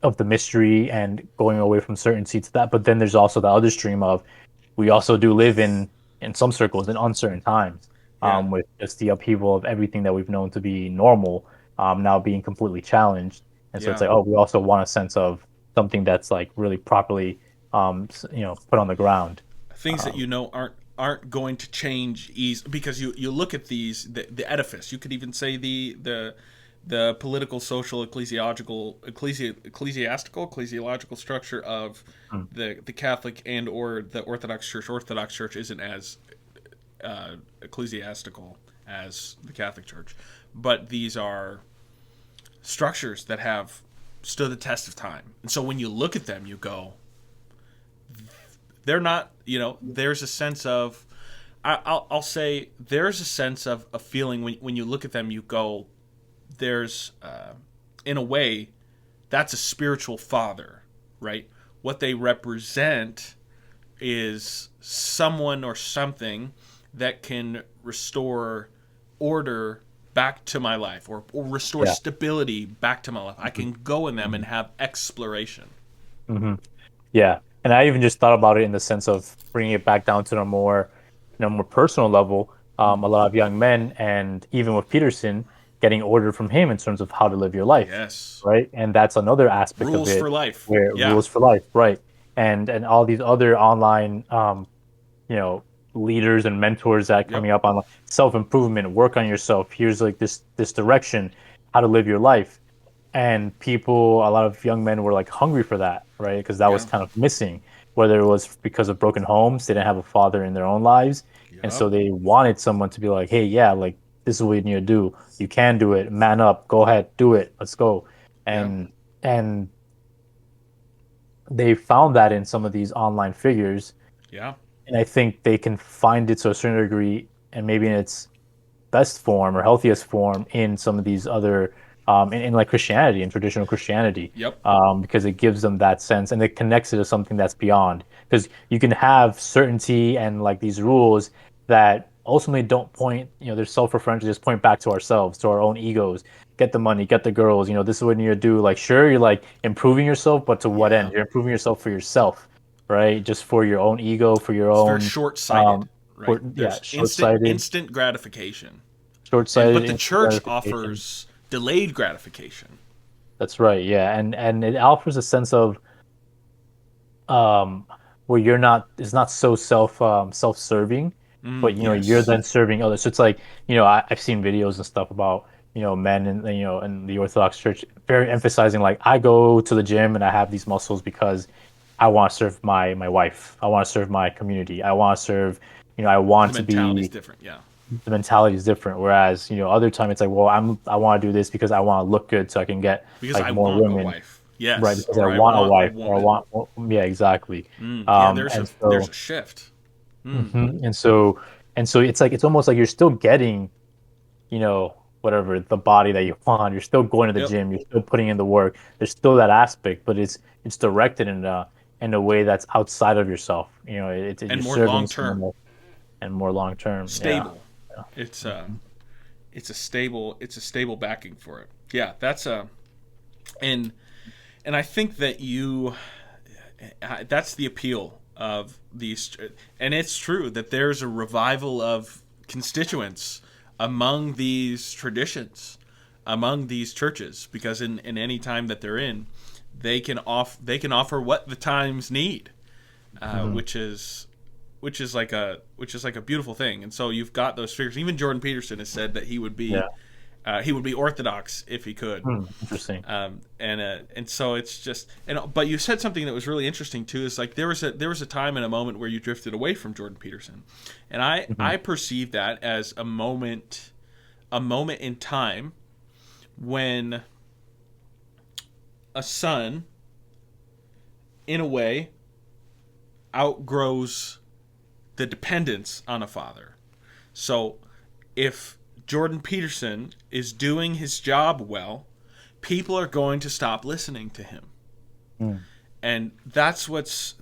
Speaker 2: of the mystery and going away from certainty to that. But then there's also the other stream of, we also do live in some circles in uncertain times,
Speaker 1: Yeah.
Speaker 2: with just the upheaval of everything that we've known to be normal, now being completely challenged. And so it's
Speaker 1: Yeah.
Speaker 2: like, oh, we also want a sense of something that's like really properly, put on the ground.
Speaker 1: Things that
Speaker 2: Um,
Speaker 1: aren't going to change easy, because you look at the edifice. You could even say the political, social, ecclesiological structure of
Speaker 2: mm,
Speaker 1: the Catholic and or the Orthodox Church. Orthodox Church isn't as ecclesiastical as the Catholic Church, but these are structures that have stood the test of time. And so when you look at them, you go, they're not, there's a sense of, I'll say there's a sense of a feeling when you look at them, you go, there's in a way that's a spiritual father, right? What they represent is someone or something that can restore order back to my life, or restore
Speaker 2: Yeah.
Speaker 1: stability back to my life. I can go in them and have exploration.
Speaker 2: Hmm. Yeah, and I even just thought about it in the sense of bringing it back down to the more, more personal level. A lot of young men, and even with Peterson, getting order from him in terms of how to live your life,
Speaker 1: Yes.
Speaker 2: right? And that's another aspect of
Speaker 1: Rules for
Speaker 2: it,
Speaker 1: life.
Speaker 2: where
Speaker 1: Yeah.
Speaker 2: rules for life, right? And all these other online, you know, leaders and mentors that
Speaker 1: Yep.
Speaker 2: coming up on, like, self-improvement, work on yourself. Here's like this direction, how to live your life. And people, a lot of young men were like hungry for that, right? Because that was
Speaker 1: Yeah.
Speaker 2: kind of missing, whether it was because of broken homes, they didn't have a father in their own lives, and
Speaker 1: Yep.
Speaker 2: so they wanted someone to be like, hey, yeah, like this is what you need to do. You can do it. Man up. Go ahead. Do it. Let's go.
Speaker 1: Yeah.
Speaker 2: And they found that in some of these online figures,
Speaker 1: Yeah.
Speaker 2: and I think they can find it to a certain degree, and maybe in its best form or healthiest form in some of these other in like Christianity and traditional Christianity,
Speaker 1: Yep.
Speaker 2: because it gives them that sense and it connects it to something that's beyond, because you can have certainty and like these rules that ultimately don't point, they're self-referential, just point back to ourselves, to our own egos. Get the money, get the girls, this is what you need to do. Like, sure, you're like improving yourself, but to what
Speaker 1: Yeah.
Speaker 2: end? You're improving yourself for yourself, right? Just for your own ego, for your
Speaker 1: It's very
Speaker 2: own
Speaker 1: short-sighted, right?
Speaker 2: yeah,
Speaker 1: There's
Speaker 2: short-sighted,
Speaker 1: instant gratification.
Speaker 2: short-sighted
Speaker 1: But the
Speaker 2: instant
Speaker 1: church
Speaker 2: gratification.
Speaker 1: offers delayed gratification.
Speaker 2: That's right. Yeah, and it offers a sense of, um where you're not, it's not so self-serving, but you're
Speaker 1: Yes.
Speaker 2: then serving others. So it's like, I've seen videos and stuff about, men in the Orthodox Church very emphasizing, like, I go to the gym and I have these muscles because I want to serve my wife. I want to serve my community. I want to serve, I
Speaker 1: The
Speaker 2: want to
Speaker 1: mentality is
Speaker 2: be,
Speaker 1: different. Yeah.
Speaker 2: the mentality is different. Whereas, other time it's like, well, I want to do this because I want to look good so I can get
Speaker 1: Because
Speaker 2: like
Speaker 1: I
Speaker 2: more
Speaker 1: want a
Speaker 2: women,
Speaker 1: wife.
Speaker 2: right?
Speaker 1: Yes.
Speaker 2: Because I
Speaker 1: Or I
Speaker 2: want a
Speaker 1: want a
Speaker 2: wife, or I
Speaker 1: woman.
Speaker 2: want, well, yeah, exactly.
Speaker 1: Yeah.
Speaker 2: And
Speaker 1: There's
Speaker 2: so,
Speaker 1: a shift.
Speaker 2: and so it's like, it's almost like you're still getting, whatever the body that you want. You're still going to the
Speaker 1: Yep.
Speaker 2: gym. You're still putting in the work. There's still that aspect, but it's directed in a way that's outside of yourself.
Speaker 1: And
Speaker 2: You're
Speaker 1: more long
Speaker 2: serving someone
Speaker 1: term.
Speaker 2: else, and more long term. Yeah.
Speaker 1: Stable. It's
Speaker 2: Mhm.
Speaker 1: it's a stable backing for it. Yeah. That's a and and I think that that's the appeal of these, and it's true that there's a revival of constituents among these traditions, among these churches, because in any time that they're in, they can offer what the times need,
Speaker 2: Mhm.
Speaker 1: which is like a beautiful thing. And so you've got those figures. Even Jordan Peterson has said that
Speaker 2: Yeah.
Speaker 1: he would be orthodox if he could.
Speaker 2: Interesting.
Speaker 1: And so it's just, but you said something that was really interesting too. Is like there was a time and a moment where you drifted away from Jordan Peterson, and
Speaker 2: Mhm.
Speaker 1: I perceive that as a moment in time when a son, in a way, outgrows the dependence on a father. So if Jordan Peterson is doing his job well, people are going to stop listening to him.
Speaker 2: Mm.
Speaker 1: And that's what's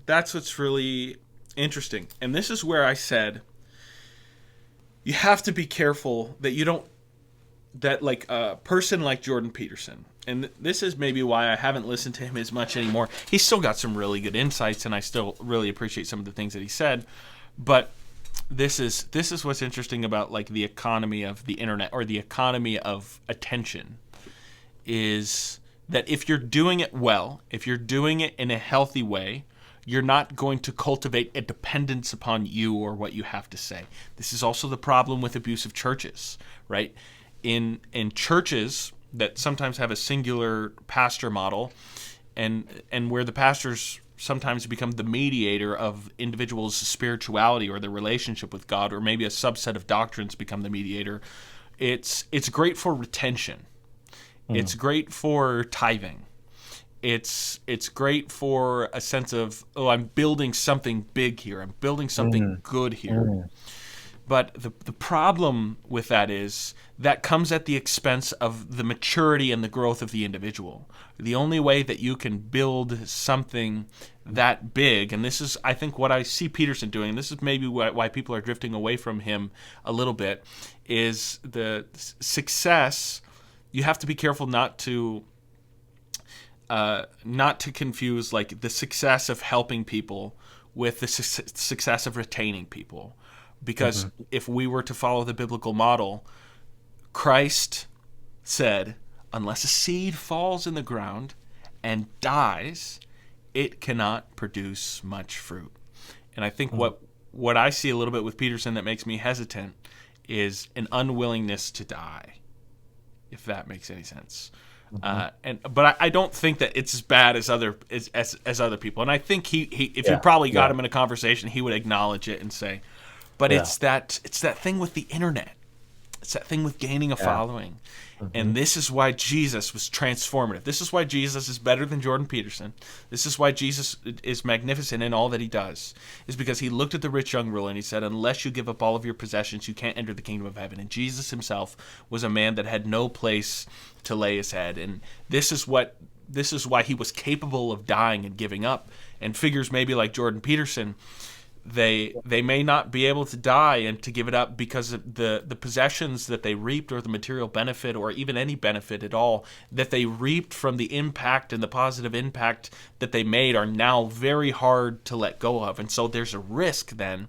Speaker 1: really interesting. And this is where I said you have to be careful that you don't, that like a person like Jordan Peterson, and this is maybe why I haven't listened to him as much anymore. He's still got some really good insights, and I still really appreciate some of the things that he said. But this is what's interesting about like the economy of the internet, or the economy of attention, is that if you're doing it well, if you're doing it in a healthy way, you're not going to cultivate a dependence upon you or what you have to say. This is also the problem with abusive churches, right? In churches that sometimes have a singular pastor model, and where the pastors sometimes become the mediator of individuals' spirituality or their relationship with God, or maybe a subset of doctrines become the mediator. It's great for retention. It's
Speaker 2: Mm.
Speaker 1: great for tithing. It's great for a sense of, oh, I'm building something big here. I'm building something
Speaker 2: Mm.
Speaker 1: good here.
Speaker 2: Mm.
Speaker 1: But the problem with that is that comes at the expense of the maturity and the growth of the individual. The only way that you can build something that big, and this is, I think, what I see Peterson doing, and this is maybe why people are drifting away from him a little bit, is the success. You have to be careful not to confuse like the success of helping people with the success of retaining people. Because if we were to follow the biblical model, Christ said, unless a seed falls in the ground and dies, it cannot produce much fruit. And I think what I see a little bit with Peterson that makes me hesitant is an unwillingness to die, if that makes any sense. But I don't think that it's as bad as other people. And I think he if you probably got him in a conversation, he would acknowledge it and say, but it's that thing with the internet. It's that thing with gaining a following. And this is why Jesus was transformative. This is why Jesus is better than Jordan Peterson. This is why Jesus is magnificent in all that he does. Is because he looked at the rich young ruler and he said, unless you give up all of your possessions, you can't enter the kingdom of heaven. And Jesus himself was a man that had no place to lay his head. And this is why he was capable of dying and giving up. And figures maybe like Jordan Peterson, they may not be able to die and to give it up because of the possessions that they reaped, or the material benefit, or even any benefit at all that they reaped from the impact and the positive impact that they made are now very hard to let go of. And so there's a risk then,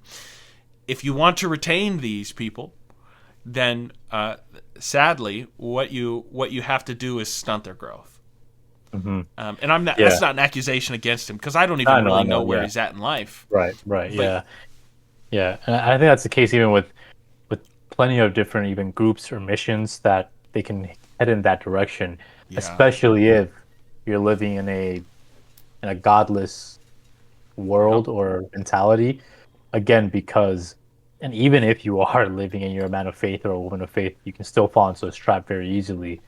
Speaker 1: if you want to retain these people, then sadly what you have to do is stunt their growth. And I'm not. That's not an accusation against him, because I don't even really know where he's at in life.
Speaker 2: Right. And I think that's the case even with plenty of different even groups or missions that they can head in that direction. Especially if you're living in a godless world or mentality. Again, because, and even if you are living and you're a man of faith or a woman of faith, you can still fall into this trap very easily.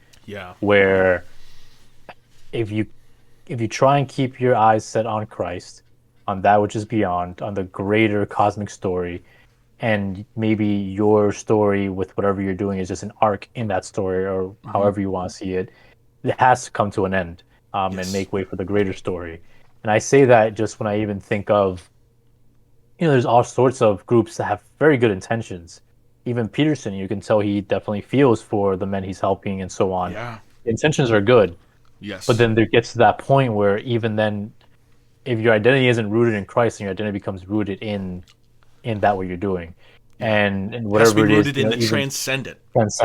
Speaker 2: Where if you try and keep your eyes set on Christ, on that which is beyond, on the greater cosmic story, and maybe your story with whatever you're doing is just an arc in that story, or however you want to see it, it has to come to an end and make way for the greater story. And I say that just when I even think of, there's all sorts of groups that have very good intentions. Even Peterson, you can tell he definitely feels for the men he's helping and so on. The intentions are good. But then there gets to that point where even then, if your identity isn't rooted in Christ, and your identity becomes rooted in that what you're doing, and whatever it is,
Speaker 1: rooted in the transcendent.
Speaker 2: That's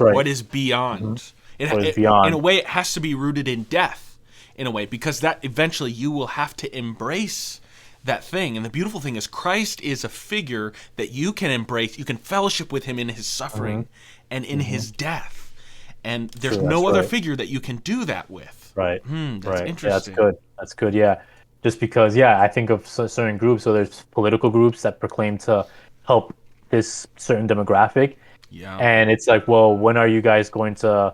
Speaker 2: right.
Speaker 1: What is beyond?
Speaker 2: What is beyond?
Speaker 1: In a way, it has to be rooted in death. In a way, because that eventually you will have to embrace that thing. And the beautiful thing is, Christ is a figure that you can embrace. You can fellowship with him in his suffering and in his death. And there's no other figure that you can do that with.
Speaker 2: That's
Speaker 1: interesting.
Speaker 2: That's good. Yeah. Just because, I think of certain groups. So there's political groups that proclaim to help this certain demographic. And it's like, well, when are you guys going to,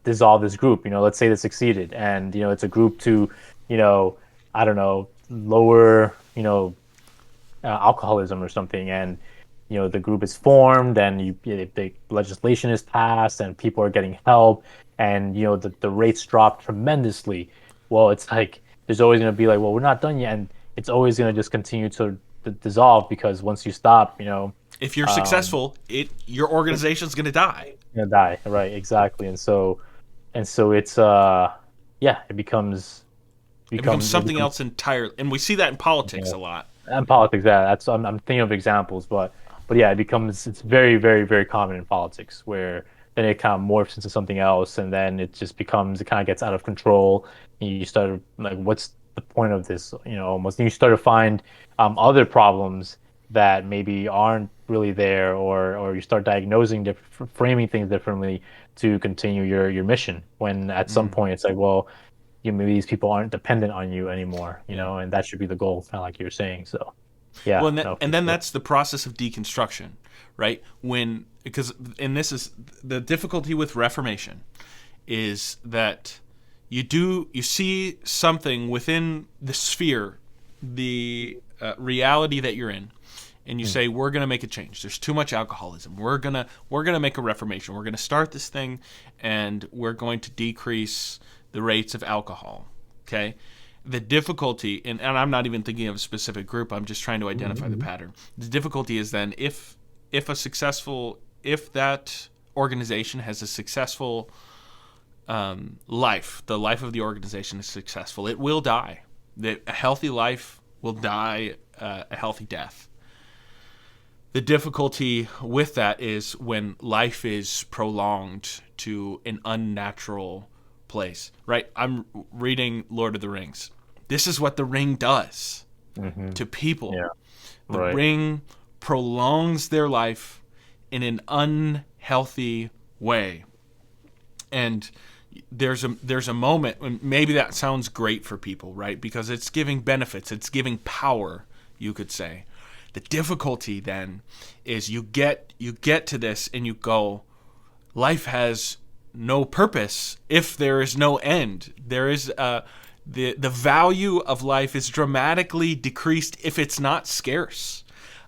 Speaker 2: dissolve this group? Let's say they succeeded, and it's a group to, I don't know, lower, alcoholism or something, and the group is formed, and the legislation is passed, and people are getting help, and the rates drop tremendously. Well, it's like there's always going to be like, well, we're not done yet, and it's always going to just continue to dissolve, because once you stop,
Speaker 1: if you're successful, your organization's going to die.
Speaker 2: Right? Exactly. And so it's it becomes
Speaker 1: something else entirely, and we see that in politics a lot.
Speaker 2: And politics, that's I'm thinking of examples, but it's very, very, very common in politics, where then it kind of morphs into something else, and then it kind of gets out of control, and you start like, what's the point of this? Almost, and you start to find other problems that maybe aren't really there, or you start diagnosing framing things differently to continue your mission, when at some point it's like, well, maybe these people aren't dependent on you anymore, and that should be the goal, kind of like you're saying. So
Speaker 1: then that's the process of deconstruction, right? And this is the difficulty with Reformation, is that you see something within the sphere, the reality that you're in, and you say, we're going to make a change. There's too much alcoholism. We're going to make a reformation. We're going to start this thing, and we're going to decrease the rates of alcohol. Okay? The difficulty, and I'm not even thinking of a specific group, I'm just trying to identify the pattern. The difficulty is then if that organization has a successful life, the life of the organization is successful, it will die. A healthy life will die a healthy death. The difficulty with that is when life is prolonged to an unnatural place, right? I'm reading Lord of the Rings. This is what the ring does to people.
Speaker 2: Yeah.
Speaker 1: The ring prolongs their life in an unhealthy way. And there's a moment when maybe that sounds great for people, right? Because it's giving benefits, it's giving power, you could say. The difficulty then is you get to this and you go, life has no purpose if there is no end. There is the value of life is dramatically decreased if it's not scarce.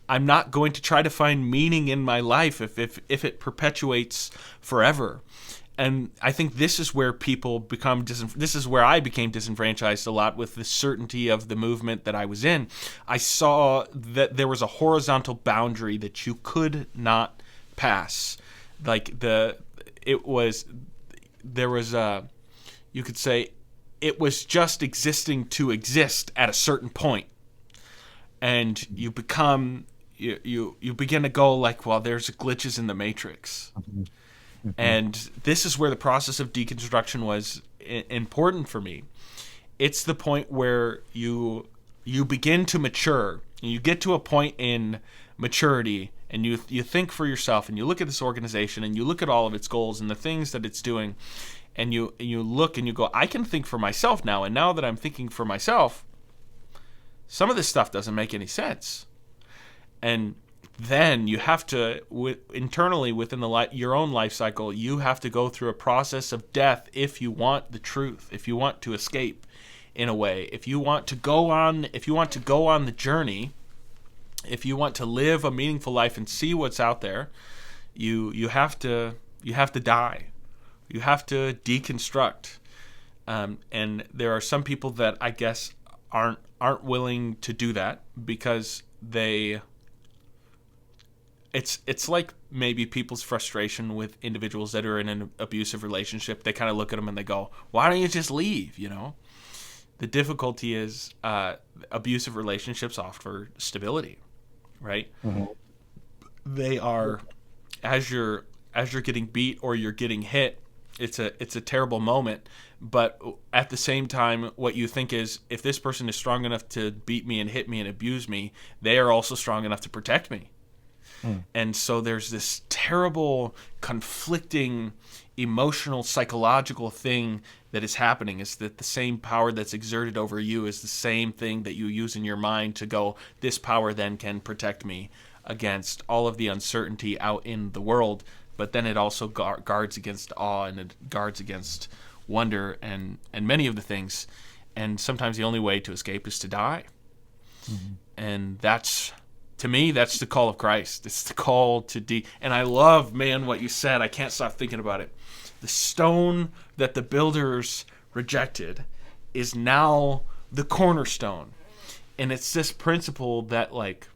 Speaker 1: I'm not going to try to find meaning in my life if it perpetuates forever. And I think this is where people become this is where I became disenfranchised a lot with the certainty of the movement that I was in. I saw that there was a horizontal boundary that you could not pass. Like you could say it was just existing to exist at a certain point. And you begin to go like, well, there's glitches in the matrix. And this is where the process of deconstruction was important for me. It's the point where you begin to mature. You get to a point in maturity, and you think for yourself, and you look at this organization, and you look at all of its goals and the things that it's doing, and you look and you go, I can think for myself now. And now that I'm thinking for myself, some of this stuff doesn't make any sense. And then you have to, internally within your own life cycle, you have to go through a process of death if you want the truth, if you want to escape in a way, if you want to go on the journey, if you want to live a meaningful life and see what's out there, you have to die. You have to deconstruct. And there are some people that I guess aren't willing to do that because it's like maybe people's frustration with individuals that are in an abusive relationship. They kind of look at them and they go, why don't you just leave, you know? The difficulty is abusive relationships offer stability, right? They are, as you're getting beat or you're getting hit, it's a terrible moment. But at the same time, what you think is, if this person is strong enough to beat me and hit me and abuse me, they are also strong enough to protect me. And so there's this terrible, conflicting, emotional, psychological thing that is happening, is that the same power that's exerted over you is the same thing that you use in your mind to go, this power then can protect me against all of the uncertainty out in the world. But then it also guards against awe, and it guards against wonder and many of the things. And sometimes the only way to escape is to die. And to me, that's the call of Christ. It's the call to and I love, man, what you said. I can't stop thinking about it. The stone that the builders rejected is now the cornerstone. And it's this principle that, like,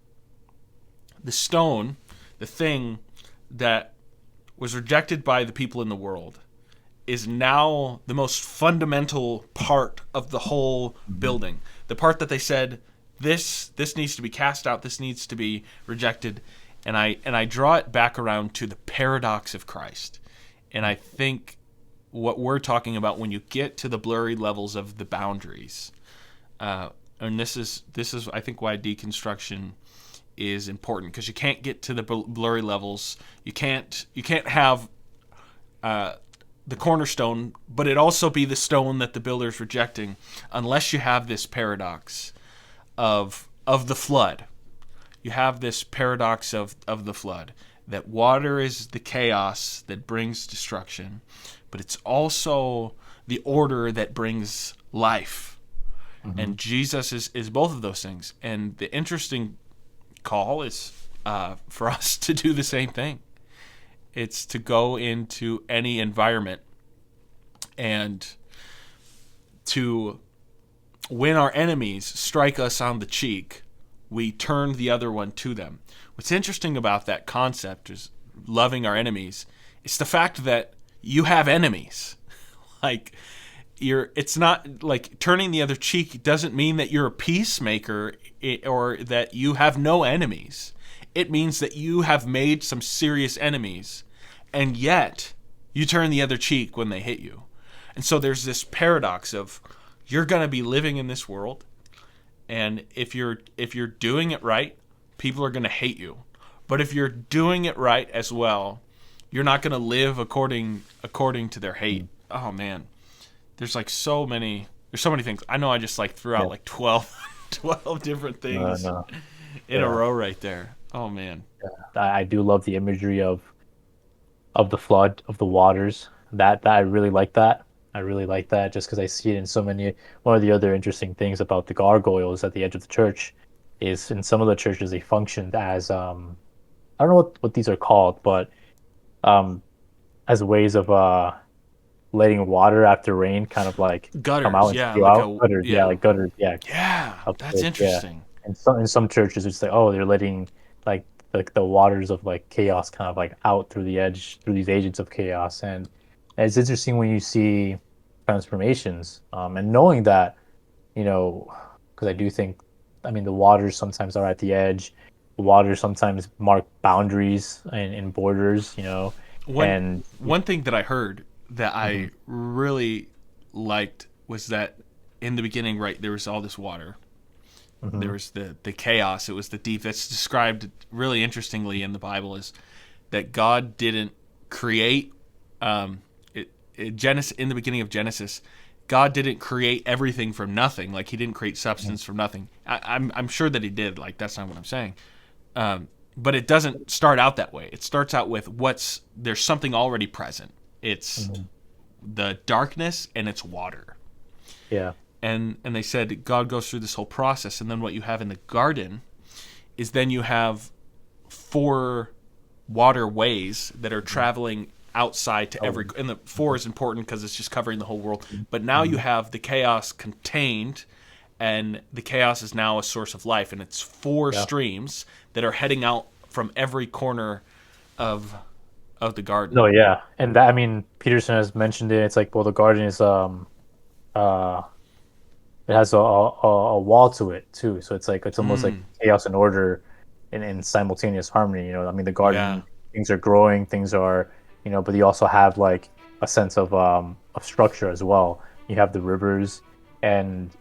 Speaker 1: the stone, the thing that was rejected by the people in the world, is now the most fundamental part of the whole building. The part that they said, this needs to be cast out, this needs to be rejected. And I draw it back around to the paradox of Christ. And I think what we're talking about when you get to the blurry levels of the boundaries, and this is I think why deconstruction is important, because you can't get to the blurry levels. You can't have the cornerstone, but it also be the stone that the builder's rejecting, unless you have this paradox of the flood. You have this paradox of the flood, that water is the chaos that brings destruction, but it's also the order that brings life. And Jesus is both of those things. And the interesting call is for us to do the same thing. It's to go into any environment and to, when our enemies strike us on the cheek, we turn the other one to them. What's interesting about that concept is loving our enemies. It's the fact that you have enemies. Like, it's not like turning the other cheek doesn't mean that you're a peacemaker or that you have no enemies. It means that you have made some serious enemies, and yet you turn the other cheek when they hit you. And so there's this paradox of, you're going to be living in this world, and if you're doing it right, people are going to hate you. But if you're doing it right as well, you're not going to live according to their hate. Oh man, there's so many things. I know I just threw out 12 different things in a row right there. Oh man.
Speaker 2: Yeah. I do love the imagery of the flood, of the waters. That I really like that. I really like that just because I see it in so many. One of the other interesting things about the gargoyles at the edge of the church is in some of the churches they functioned as I don't know what these are called, but as ways of letting water after rain kind of come out
Speaker 1: Gutters,
Speaker 2: and
Speaker 1: yeah,
Speaker 2: spew out. Gutters, yeah, like gutters, yeah.
Speaker 1: Yeah, that's
Speaker 2: Upstairs,
Speaker 1: interesting.
Speaker 2: yeah. And in some churches it's they're letting like the waters of chaos kind of out through the edge through these agents of chaos. And it's interesting when you see transformations, and knowing that, because I do think, I mean, the waters sometimes are at the edge. The waters sometimes mark boundaries and borders, and
Speaker 1: One thing that I heard that I really liked was that in the beginning, right, there was all this water. There was the chaos. It was the deep. That's described really interestingly in the Bible, is that God didn't create Genesis. In the beginning of Genesis, God didn't create everything from nothing. Like, he didn't create substance from nothing. I'm sure that he did. Like, that's not what I'm saying. But it doesn't start out that way. It starts out with there's something already present. It's the darkness and it's water.
Speaker 2: Yeah.
Speaker 1: And they said God goes through this whole process, and then what you have in the garden is then you have 4 waterways that are traveling outside to every, and the 4 is important because it's just covering the whole world. But now you have the chaos contained, and the chaos is now a source of life, and it's 4 streams that are heading out from every corner of the garden.
Speaker 2: No, yeah, and that, I mean, Peterson has mentioned it. It's well, the garden is it has a wall to it too, so it's almost like chaos and order in simultaneous harmony. I mean, the garden, things are growing, things are, but you also have a sense of structure as well. You have the rivers, and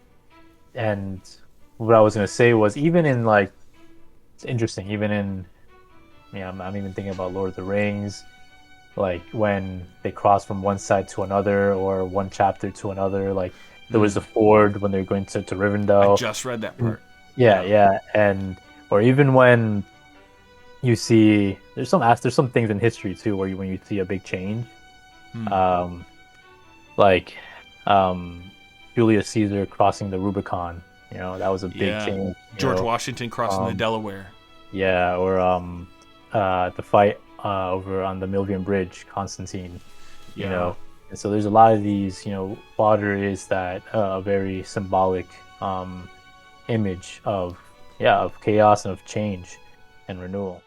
Speaker 2: what I was gonna say was, even in it's interesting, even in, I'm even thinking about Lord of the Rings, when they cross from one side to another or one chapter to another, there was the ford when they're going to Rivendell.
Speaker 1: I just read that part.
Speaker 2: Yeah, and or even when you see, there's some things in history too where when you see a big change, like Julius Caesar crossing the Rubicon, that was a big change.
Speaker 1: George Washington crossing the Delaware.
Speaker 2: Yeah, or the fight over on the Milvian Bridge, Constantine. And so there's a lot of these, water is that a very symbolic image of chaos and of change and renewal.